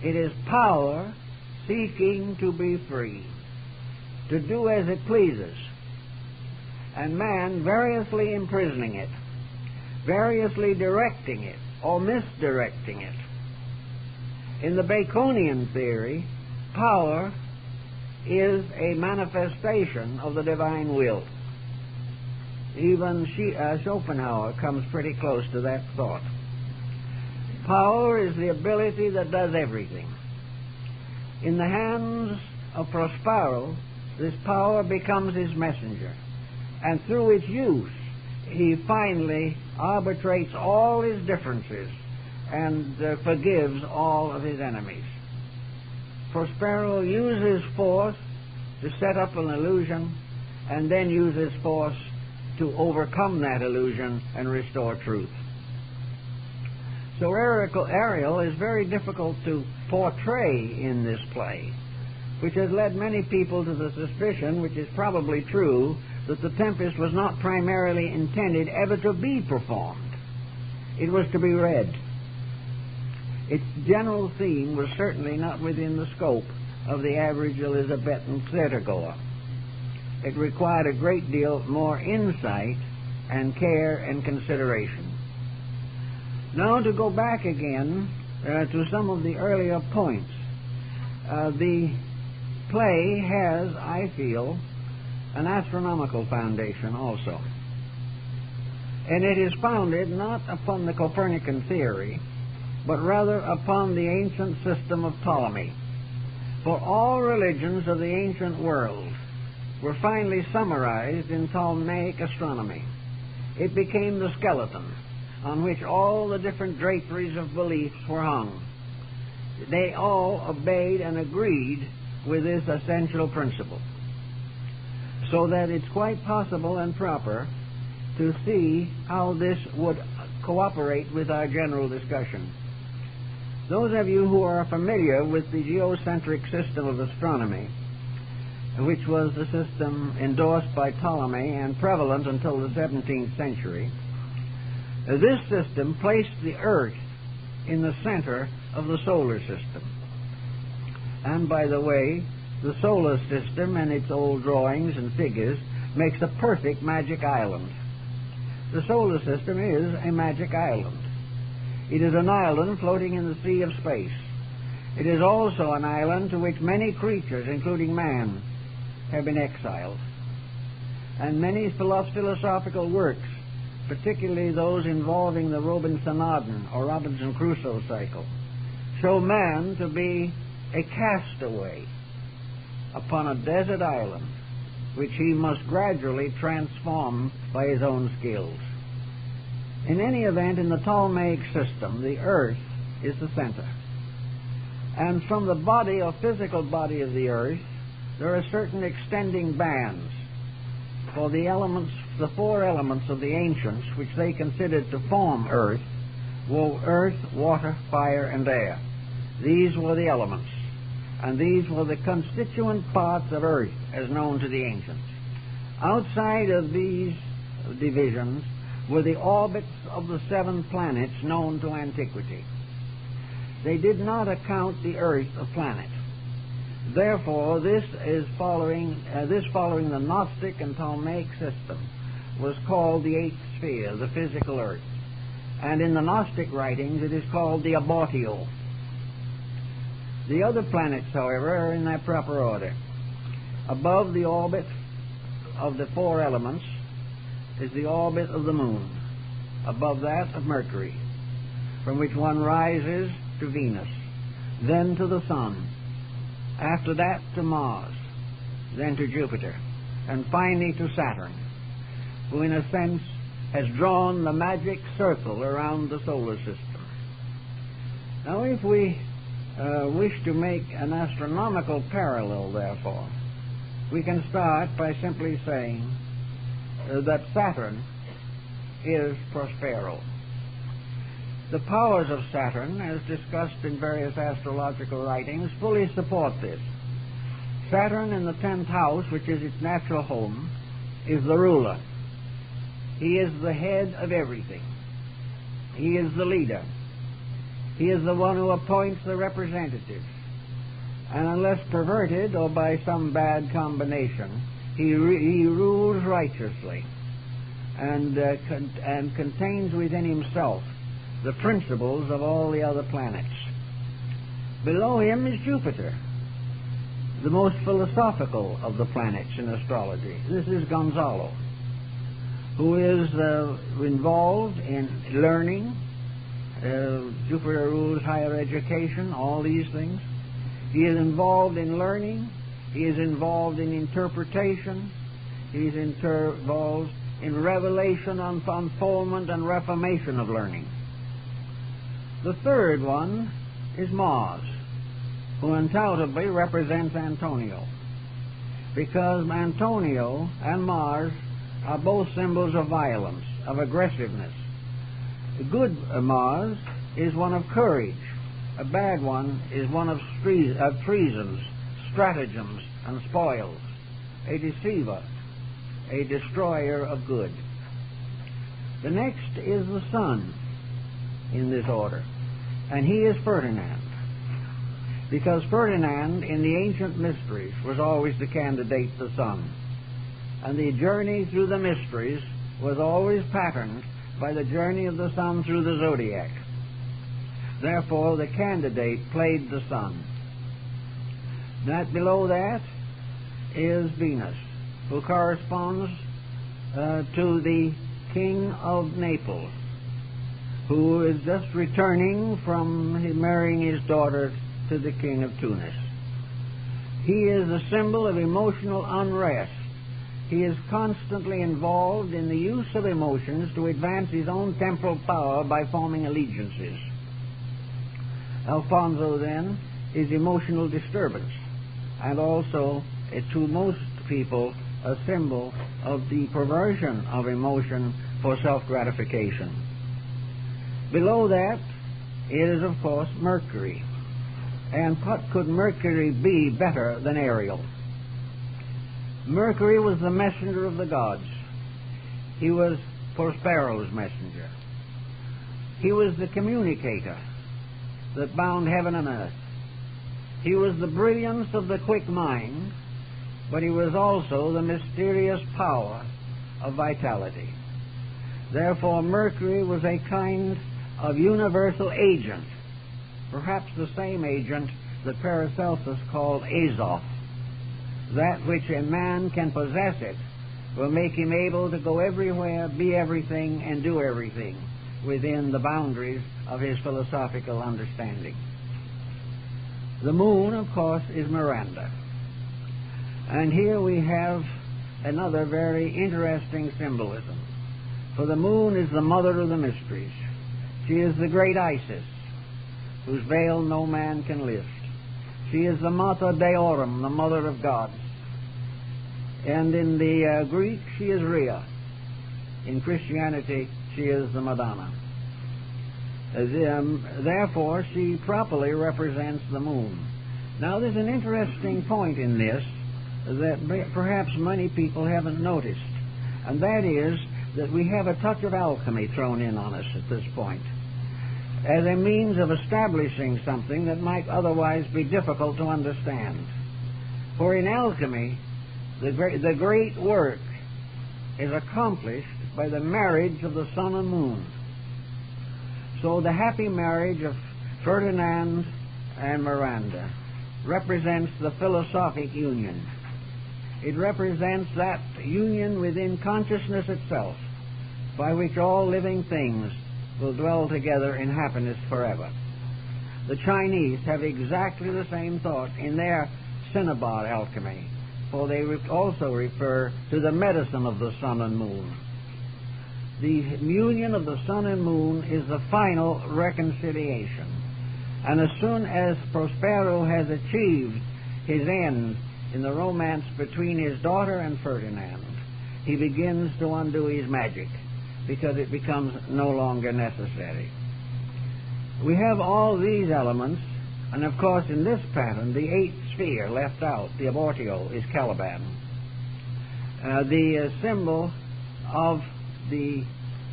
It is power seeking to be free, to do as it pleases, and man variously imprisoning it, variously directing it or misdirecting it. In the Baconian theory, power is a manifestation of the divine will. Even Schopenhauer comes pretty close to that thought. Power is the ability that does everything. In the hands of Prospero, this power becomes his messenger, and through its use, he finally arbitrates all his differences and forgives all of his enemies. Prospero uses force to set up an illusion and then uses force to overcome that illusion and restore truth. So Ariel is very difficult to portray in this play, which has led many people to the suspicion, which is probably true, that the Tempest was not primarily intended ever to be performed. It was to be read. Its general theme was certainly not within the scope of the average Elizabethan theatergoer. It required a great deal more insight and care and consideration. Now to go back again to some of the earlier points. The play has, I feel, an astronomical foundation also. And it is founded not upon the Copernican theory, but rather upon the ancient system of Ptolemy. For all religions of the ancient world were finally summarized in Ptolemaic astronomy. It became the skeleton on which all the different draperies of beliefs were hung. They all obeyed and agreed with this essential principle, so that it's quite possible and proper to see how this would cooperate with our general discussion. Those of you who are familiar with the geocentric system of astronomy, which was the system endorsed by Ptolemy and prevalent until the 17th century, this system placed the Earth in the center of the solar system. And by the way, the solar system and its old drawings and figures makes a perfect magic island. The solar system is a magic island. It is an island floating in the sea of space. It is also an island to which many creatures, including man, have been exiled. And many philosophical works, particularly those involving the Robinsonaden or Robinson Crusoe cycle, show man to be a castaway upon a desert island, which he must gradually transform by his own skills. In any event, in the Ptolemaic system, the earth is the center. And from the body or physical body of the earth, there are certain extending bands for the elements, the four elements of the ancients, which they considered to form earth, were earth, water, fire, and air. These were the elements, and these were the constituent parts of earth as known to the ancients. Outside of these divisions were the orbits of the 7 planets known to antiquity. They did not account the earth a planet. Therefore, this following the Gnostic and Ptolemaic system was called the 8th sphere, the physical earth. And in the Gnostic writings it is called the abortio. The other planets, however, are in their proper order. Above the orbit of the 4 elements is the orbit of the moon. Above that of Mercury, from which one rises to Venus, then to the sun, after that to Mars, then to Jupiter, and finally to Saturn, who in a sense has drawn the magic circle around the solar system. Now, if we wish to make an astronomical parallel, therefore, we can start by simply saying that Saturn is Prospero. The powers of Saturn, as discussed in various astrological writings, fully support this. Saturn in the 10th house, which is its natural home, is the ruler. He is the head of everything. He is the leader. He is the one who appoints the representatives. And unless perverted or by some bad combination, he rules righteously and contains within himself the principles of all the other planets. Below him is Jupiter, the most philosophical of the planets in astrology. This is Gonzalo, who is involved in learning. Jupiter rules higher education, all these things. He is involved in learning. He is involved in interpretation. He is involved in revelation, unfoldment, and reformation of learning. The third one is Mars, who undoubtedly represents Antonio, because Antonio and Mars are both symbols of violence, of aggressiveness. The good Mars is one of courage. A bad one is one of treasons, stratagems, and spoils. A deceiver, a destroyer of good. The next is the Sun in this order, and he is Ferdinand, because Ferdinand in the ancient mysteries was always the candidate, the Sun, and the journey through the mysteries was always patterned by the journey of the Sun through the zodiac. Therefore, the candidate played the Sun. Below that is Venus, who corresponds to the King of Naples, who is just returning from marrying his daughter to the King of Tunis. He is a symbol of emotional unrest. He is constantly involved in the use of emotions to advance his own temporal power by forming allegiances. Alfonso, then, is emotional disturbance, and also, to most people, a symbol of the perversion of emotion for self-gratification. Below that is, of course, Mercury. And what could Mercury be better than Ariel? Mercury was the messenger of the gods. He was Prospero's messenger. He was the communicator that bound heaven and earth. He was the brilliance of the quick mind, but he was also the mysterious power of vitality. Therefore, Mercury was a kind of universal agent, perhaps the same agent that Paracelsus called Azoth. That which a man can possess it will make him able to go everywhere, be everything, and do everything within the boundaries of his philosophical understanding. The moon, of course, is Miranda. And here we have another very interesting symbolism. For the moon is the mother of the mysteries. She is the great Isis, whose veil no man can lift. She is the Mater Deorum, the mother of gods. And in the Greek, she is Rhea. In Christianity, she is the Madonna. Therefore, she properly represents the moon. Now, there's an interesting point in this that perhaps many people haven't noticed, and that is that we have a touch of alchemy thrown in on us at this point, as a means of establishing something that might otherwise be difficult to understand. For in alchemy, the great work is accomplished by the marriage of the sun and moon. So the happy marriage of Ferdinand and Miranda represents the philosophic union. It represents that union within consciousness itself, by which all living things will dwell together in happiness forever. The Chinese have exactly the same thought in their cinnabar alchemy, for they also refer to the medicine of the sun and moon. The union of the sun and moon is the final reconciliation. And as soon as Prospero has achieved his end in the romance between his daughter and Ferdinand, he begins to undo his magic, because it becomes no longer necessary. We have all these elements, and of course in this pattern the eighth sphere left out, the abortio, is Caliban, the symbol of the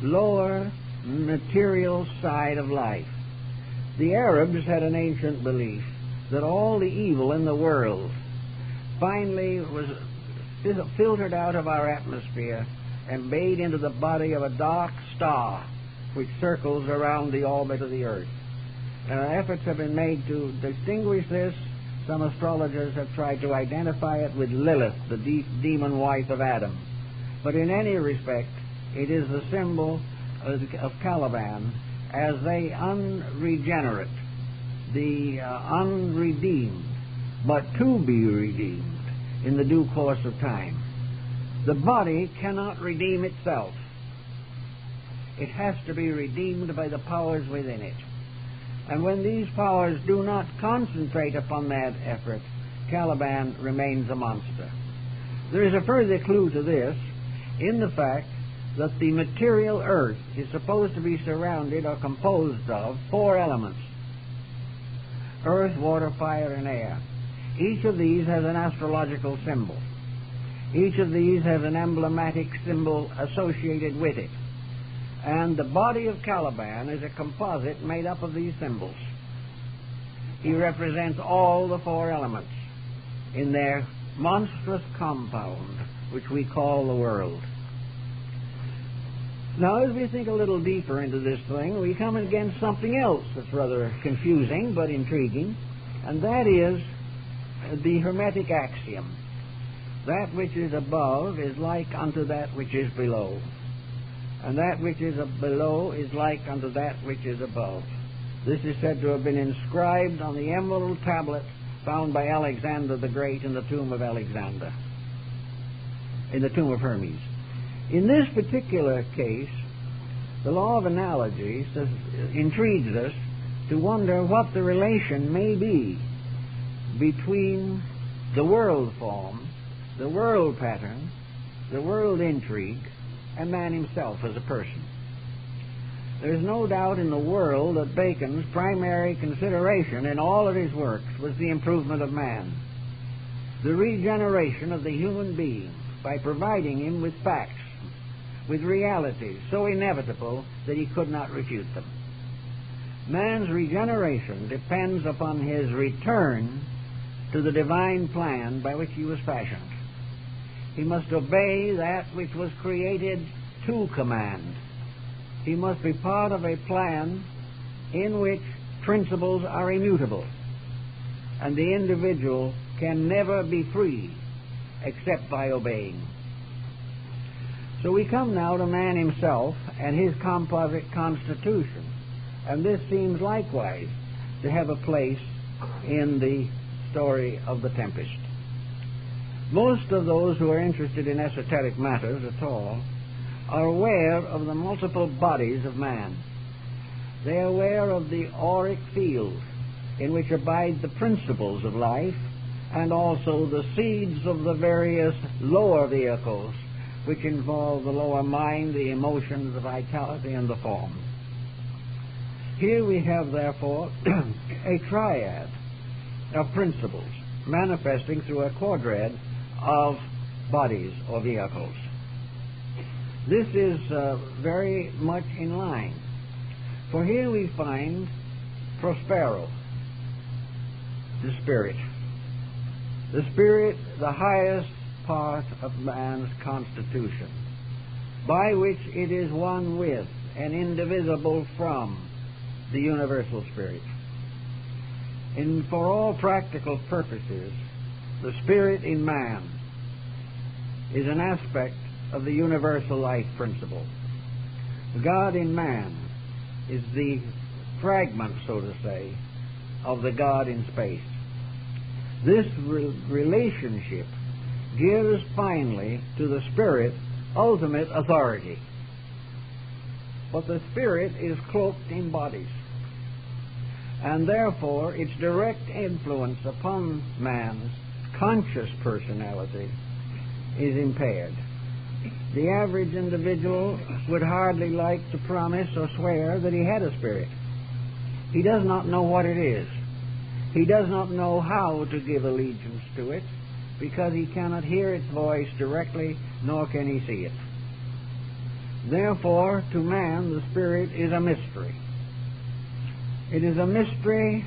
lower material side of life. The Arabs had an ancient belief that all the evil in the world finally was filtered out of our atmosphere and made into the body of a dark star which circles around the orbit of the earth. Efforts have been made to distinguish this. Some astrologers have tried to identify it with Lilith, the demon wife of Adam. But in any respect, it is the symbol of Caliban as the unregenerate, the unredeemed, but to be redeemed in the due course of time. The body cannot redeem itself. It has to be redeemed by the powers within it. And when these powers do not concentrate upon that effort, Caliban remains a monster. There is a further clue to this in the fact that the material earth is supposed to be surrounded or composed of four elements: earth, water, fire, and air. Each of these has an astrological symbol. Each of these has an emblematic symbol associated with it. And the body of Caliban is a composite made up of these symbols. He represents all the four elements in their monstrous compound, which we call the world. Now, as we think a little deeper into this thing, we come against something else that's rather confusing but intriguing, and that is the hermetic axiom. That which is above is like unto that which is below, and that which is below is like unto that which is above. This is said to have been inscribed on the emerald tablet found by Alexander the Great in the tomb of Alexander, in the tomb of Hermes. In this particular case, the law of analogy intrigues us to wonder what the relation may be between the world form, the world pattern, the world intrigue, and man himself as a person. There is no doubt in the world that Bacon's primary consideration in all of his works was the improvement of man, the regeneration of the human being by providing him with facts, with realities so inevitable that he could not refute them. Man's regeneration depends upon his return to the divine plan by which he was fashioned. He must obey that which was created to command. He must be part of a plan in which principles are immutable, and the individual can never be free except by obeying. So we come now to man himself and his composite constitution, and this seems likewise to have a place in the story of the Tempest. Most of those who are interested in esoteric matters at all are aware of the multiple bodies of man. They are aware of the auric field in which abide the principles of life, and also the seeds of the various lower vehicles which involve the lower mind, the emotions, the vitality, and the form. Here we have, therefore, a triad of principles manifesting through a quadrad of bodies or vehicles. This is very much in line, for here we find Prospero, the spirit. The spirit, the highest part of man's constitution, by which it is one with and indivisible from the universal spirit. And for all practical purposes, the spirit in man is an aspect of the universal life principle. God in man is the fragment, so to say, of the God in space. This relationship gives finally to the spirit ultimate authority. But the spirit is cloaked in bodies, and therefore its direct influence upon man's conscious personality is impaired. The average individual would hardly like to promise or swear that he had a spirit. He does not know what it is. He does not know how to give allegiance to it, because he cannot hear its voice directly, nor can he see it. Therefore, to man, the spirit is a mystery. It is a mystery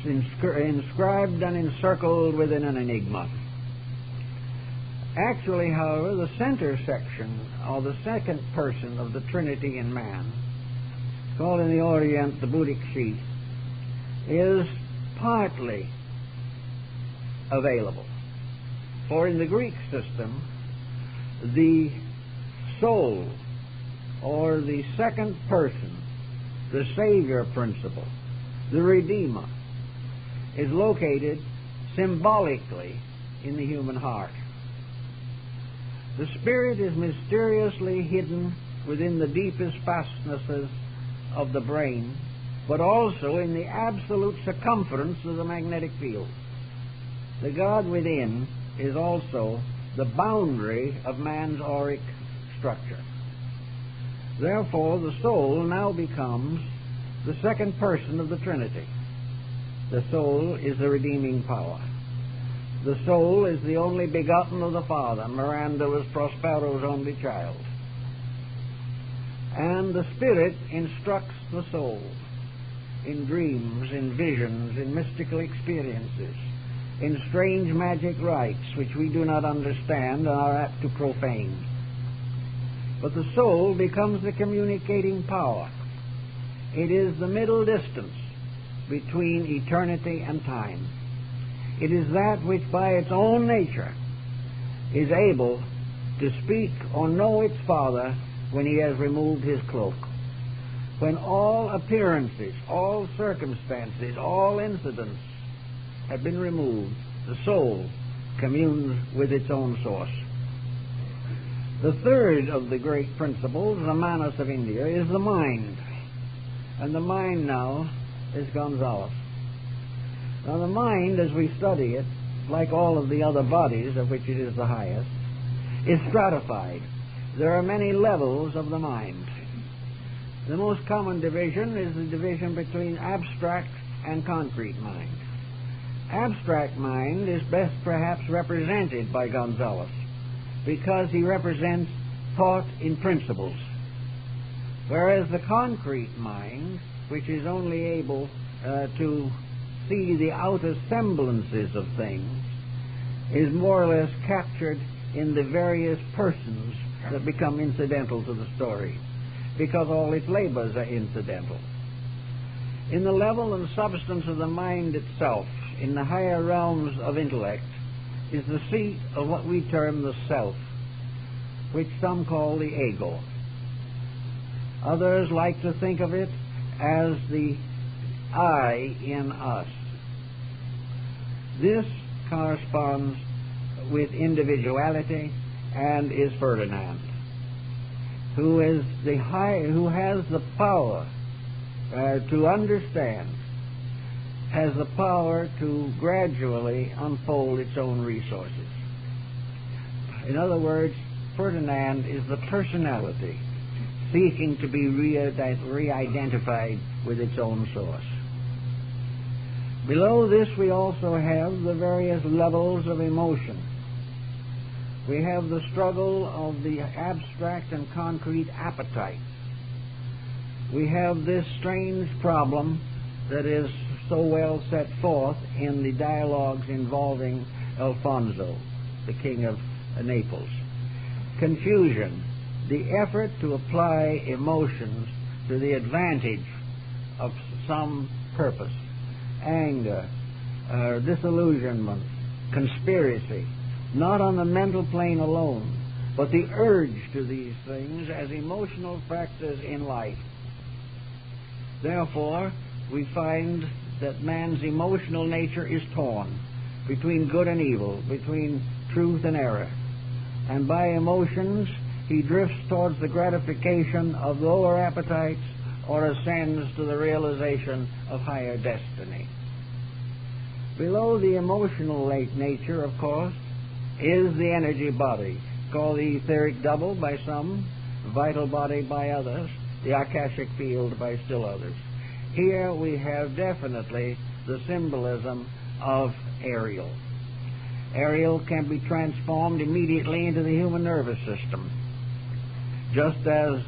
inscribed and encircled within an enigma. Actually, however, the center section, or the second person of the Trinity in man, called in the Orient the Buddhic sheath, is partly available. For in the Greek system, the soul, or the second person, the Savior principle, the Redeemer, is located symbolically in the human heart. The spirit is mysteriously hidden within the deepest fastnesses of the brain, but also in the absolute circumference of the magnetic field. The God within is also the boundary of man's auric structure. Therefore, the soul now becomes the second person of the Trinity. The soul is the redeeming power. The soul is the only begotten of the Father. Miranda was Prospero's only child. And the Spirit instructs the soul in dreams, in visions, in mystical experiences, in strange magic rites which we do not understand and are apt to profane. But the soul becomes the communicating power. It is the middle distance between eternity and time. It is that which by its own nature is able to speak or know its Father when he has removed his cloak. When all appearances, all circumstances, all incidents have been removed, the soul communes with its own source. The third of the great principles, the Manas of India, is the mind. And the mind now is Gonzalez. Now the mind, as we study it, like all of the other bodies of which it is the highest, is stratified. There are many levels of the mind. The most common division is the division between abstract and concrete mind. Abstract mind is best perhaps represented by Gonzalez, because he represents thought in principles, whereas the concrete mind, which is only able to see the outer semblances of things, is more or less captured in the various persons that become incidental to the story, because all its labors are incidental. In the level and substance of the mind itself, in the higher realms of intellect, is the seat of what we term the self, which some call the ego. Others like to think of it as the I in us. This corresponds with individuality and is Ferdinand. who has the power to understand, has the power to gradually unfold its own resources. In other words, Ferdinand is the personality seeking to be re-identified with its own source. Below this we also have the various levels of emotion. We have the struggle of the abstract and concrete appetite. We have this strange problem that is so well set forth in the dialogues involving Alfonso, the King of Naples. Confusion, the effort to apply emotions to the advantage of some purpose. Anger, disillusionment, conspiracy, not on the mental plane alone, but the urge to these things as emotional factors in life. Therefore, we find that man's emotional nature is torn between good and evil, between truth and error. And by emotions, he drifts towards the gratification of lower appetites or ascends to the realization of higher destiny. Below the emotional nature, of course, is the energy body, called the etheric double by some, vital body by others, the akashic field by still others. Here we have definitely the symbolism of Ariel. Ariel can be transformed immediately into the human nervous system, just as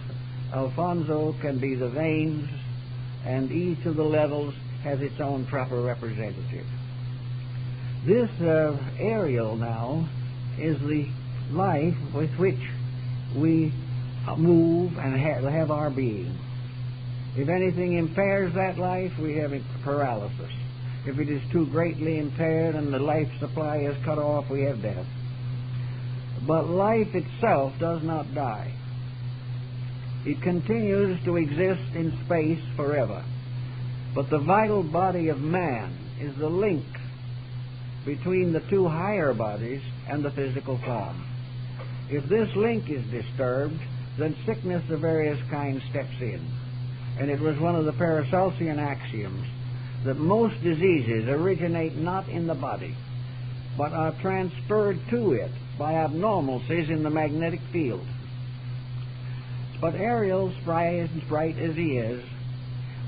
Alfonso can be the veins, and each of the levels has its own proper representative. This Ariel now is the life with which we move and have our being. If anything impairs that life, we have paralysis. If it is too greatly impaired and the life supply is cut off, we have death. But life itself does not die. It continues to exist in space forever. But the vital body of man is the link between the two higher bodies and the physical form. If this link is disturbed, then sickness of various kinds steps in. And it was one of the Paracelsian axioms that most diseases originate not in the body, but are transferred to it by abnormalities in the magnetic field. But Ariel, bright as he is,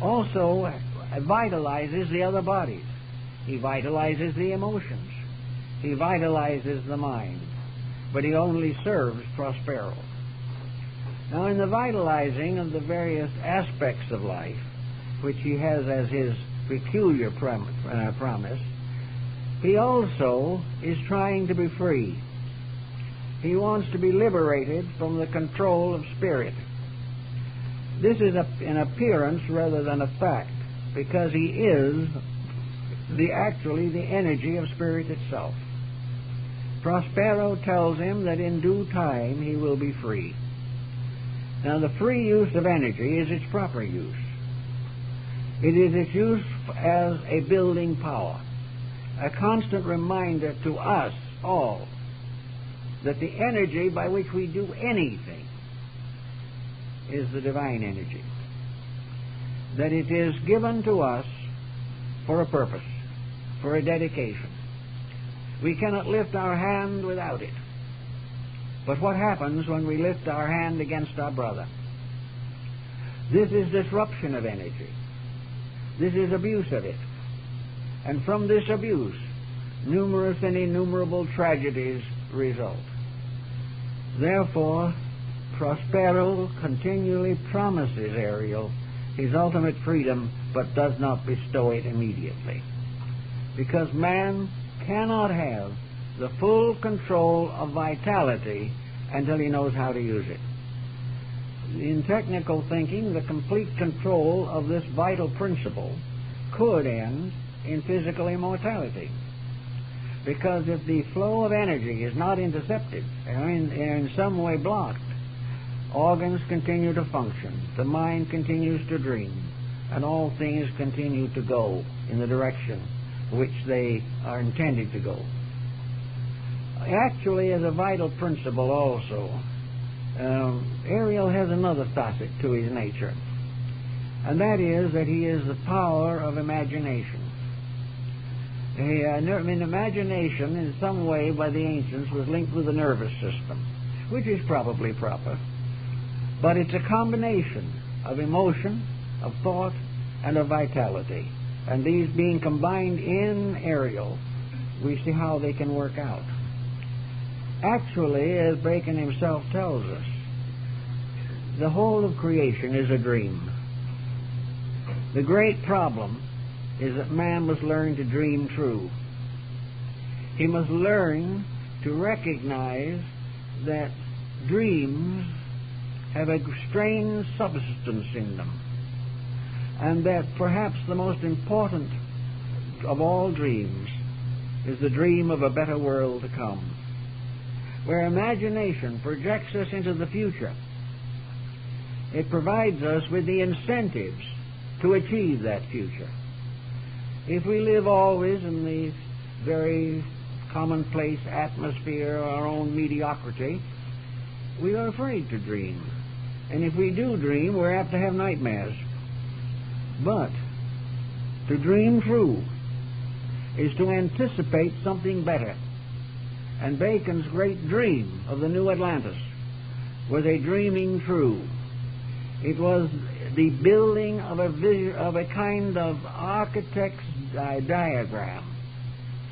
also vitalizes the other bodies. He vitalizes the emotions. He vitalizes the mind. But he only serves Prospero. Now, in the vitalizing of the various aspects of life, which he has as his peculiar promise, he also is trying to be free. He wants to be liberated from the control of spirit. This is an appearance rather than a fact, because he is actually the energy of spirit itself. Prospero tells him that in due time he will be free. Now, the free use of energy is its proper use. It is its use as a building power, a constant reminder to us all that the energy by which we do anything is the divine energy, that it is given to us for a purpose, for a dedication. We cannot lift our hand without it. But what happens when we lift our hand against our brother? This is disruption of energy. This is abuse of it. And from this abuse, numerous and innumerable tragedies result. Therefore, Prospero continually promises Ariel his ultimate freedom, but does not bestow it immediately. Because man cannot have the full control of vitality until he knows how to use it. In technical thinking, the complete control of this vital principle could end in physical immortality. Because if the flow of energy is not intercepted, or in some way blocked, organs continue to function, the mind continues to dream, and all things continue to go in the direction which they are intended to go. Actually, as a vital principle also, Ariel has another facet to his nature, and that is that he is the power of imagination. Imagination in some way by the ancients was linked with the nervous system, which is probably proper, but it's a combination of emotion, of thought, and of vitality, and these being combined in Ariel, we see how they can work out. Actually, as Bacon himself tells us, the whole of creation is a dream. The great problem is that man must learn to dream true. He must learn to recognize that dreams have a strange substance in them, and that perhaps the most important of all dreams is the dream of a better world to come, where imagination projects us into the future. It provides us with the incentives to achieve that future. If we live always in the very commonplace atmosphere of our own mediocrity, we are afraid to dream. And if we do dream, we're apt to have nightmares. But to dream true is to anticipate something better. And Bacon's great dream of the new Atlantis was a dreaming true. It was the building of a kind of architect's diagram,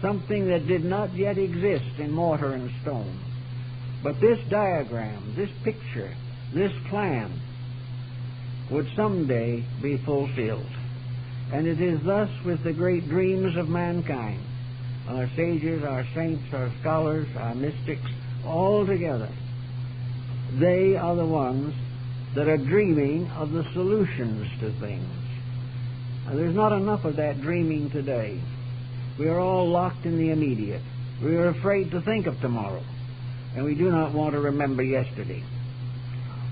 something that did not yet exist in mortar and stone. But this diagram, this picture, this plan would someday be fulfilled. And it is thus with the great dreams of mankind. Our sages, our saints, our scholars, our mystics, all together, they are the ones that are dreaming of the solutions to things. Now, there's not enough of that dreaming today. We are all locked in the immediate. We are afraid to think of tomorrow, and we do not want to remember yesterday.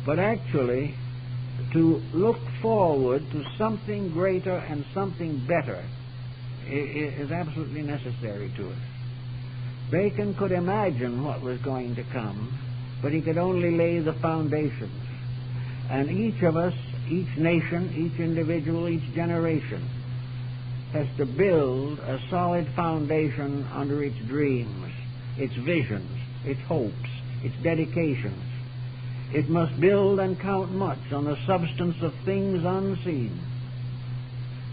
But actually, to look forward to something greater and something better is absolutely necessary to us. Bacon could imagine what was going to come, but he could only lay the foundations. And each of us, each nation, each individual, each generation has to build a solid foundation under its dreams, its visions, its hopes, its dedications. It must build and count much on the substance of things unseen,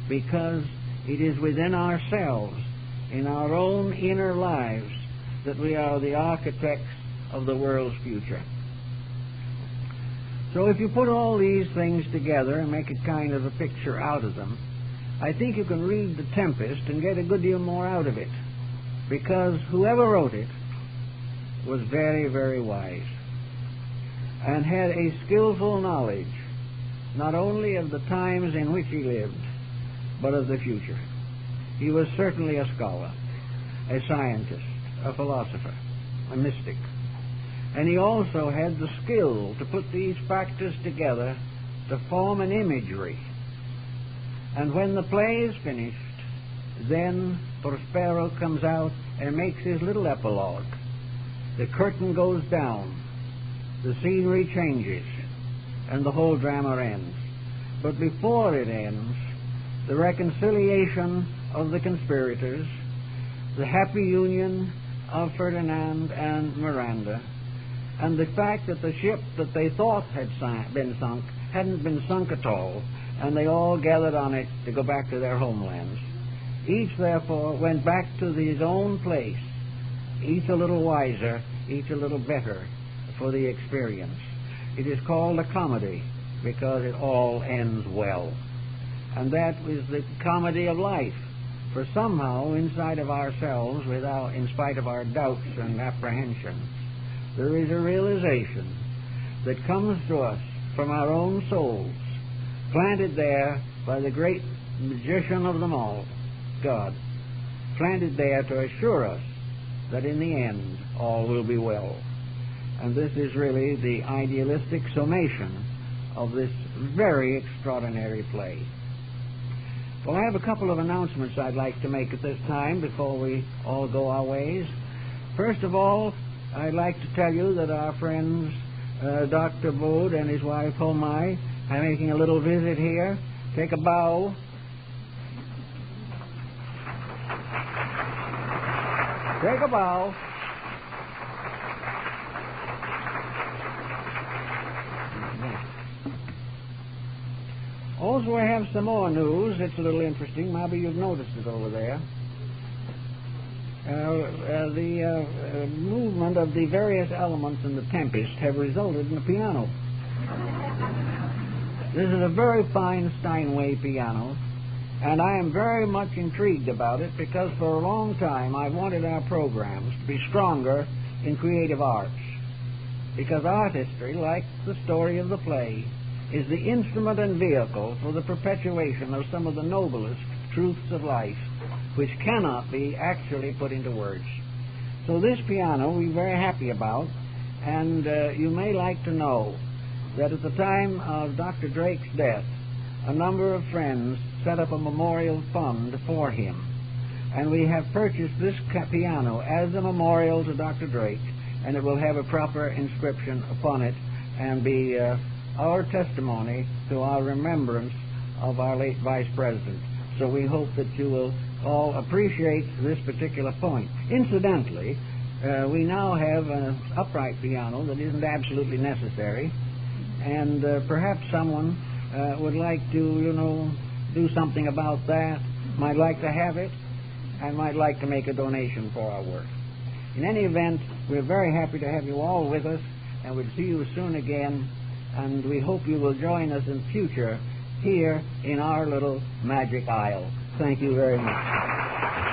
because it is within ourselves, in our own inner lives, that we are the architects of the world's future. So if you put all these things together and make a kind of a picture out of them, I think you can read the Tempest and get a good deal more out of it, because whoever wrote it was very, very wise and had a skillful knowledge not only of the times in which he lived, but of the future. He was certainly a scholar, a scientist, a philosopher, a mystic. And he also had the skill to put these factors together to form an imagery. And when the play is finished, then Prospero comes out and makes his little epilogue. The curtain goes down, the scenery changes, and the whole drama ends. But before it ends, the reconciliation of the conspirators, the happy union of Ferdinand and Miranda, and the fact that the ship that they thought had been sunk hadn't been sunk at all, and they all gathered on it to go back to their homelands. Each, therefore, went back to his own place, each a little wiser, each a little better for the experience. It is called a comedy because it all ends well. And that is the comedy of life. For somehow, inside of ourselves, in spite of our doubts and apprehensions, there is a realization that comes to us from our own souls, planted there by the great magician of them all, God, planted there to assure us that in the end all will be well. And this is really the idealistic summation of this very extraordinary play. Well, I have a couple of announcements I'd like to make at this time before we all go our ways. First of all, I'd like to tell you that our friends Dr. Bode and his wife Homai are making a little visit here. Take a bow. Take a bow. Also, we have some more news. It's a little interesting. Maybe you've noticed it over there. The movement of the various elements in the Tempest have resulted in a piano. This is a very fine Steinway piano, and I am very much intrigued about it because for a long time I've wanted our programs to be stronger in creative arts. Because art history, like the story of the play, is the instrument and vehicle for the perpetuation of some of the noblest truths of life, which cannot be actually put into words. So this piano we're very happy about, and you may like to know that at the time of Dr. Drake's death, a number of friends set up a memorial fund for him, and we have purchased this piano as a memorial to Dr. Drake, and it will have a proper inscription upon it and be our testimony to our remembrance of our late Vice President. So we hope that you will all appreciate this particular point. Incidentally, we now have an upright piano that isn't absolutely necessary, and perhaps someone would like to, do something about that, might like to have it, and might like to make a donation for our work. In any event, we're very happy to have you all with us, and we'll see you soon again, and we hope you will join us in future here in our little magic isle. Thank you very much.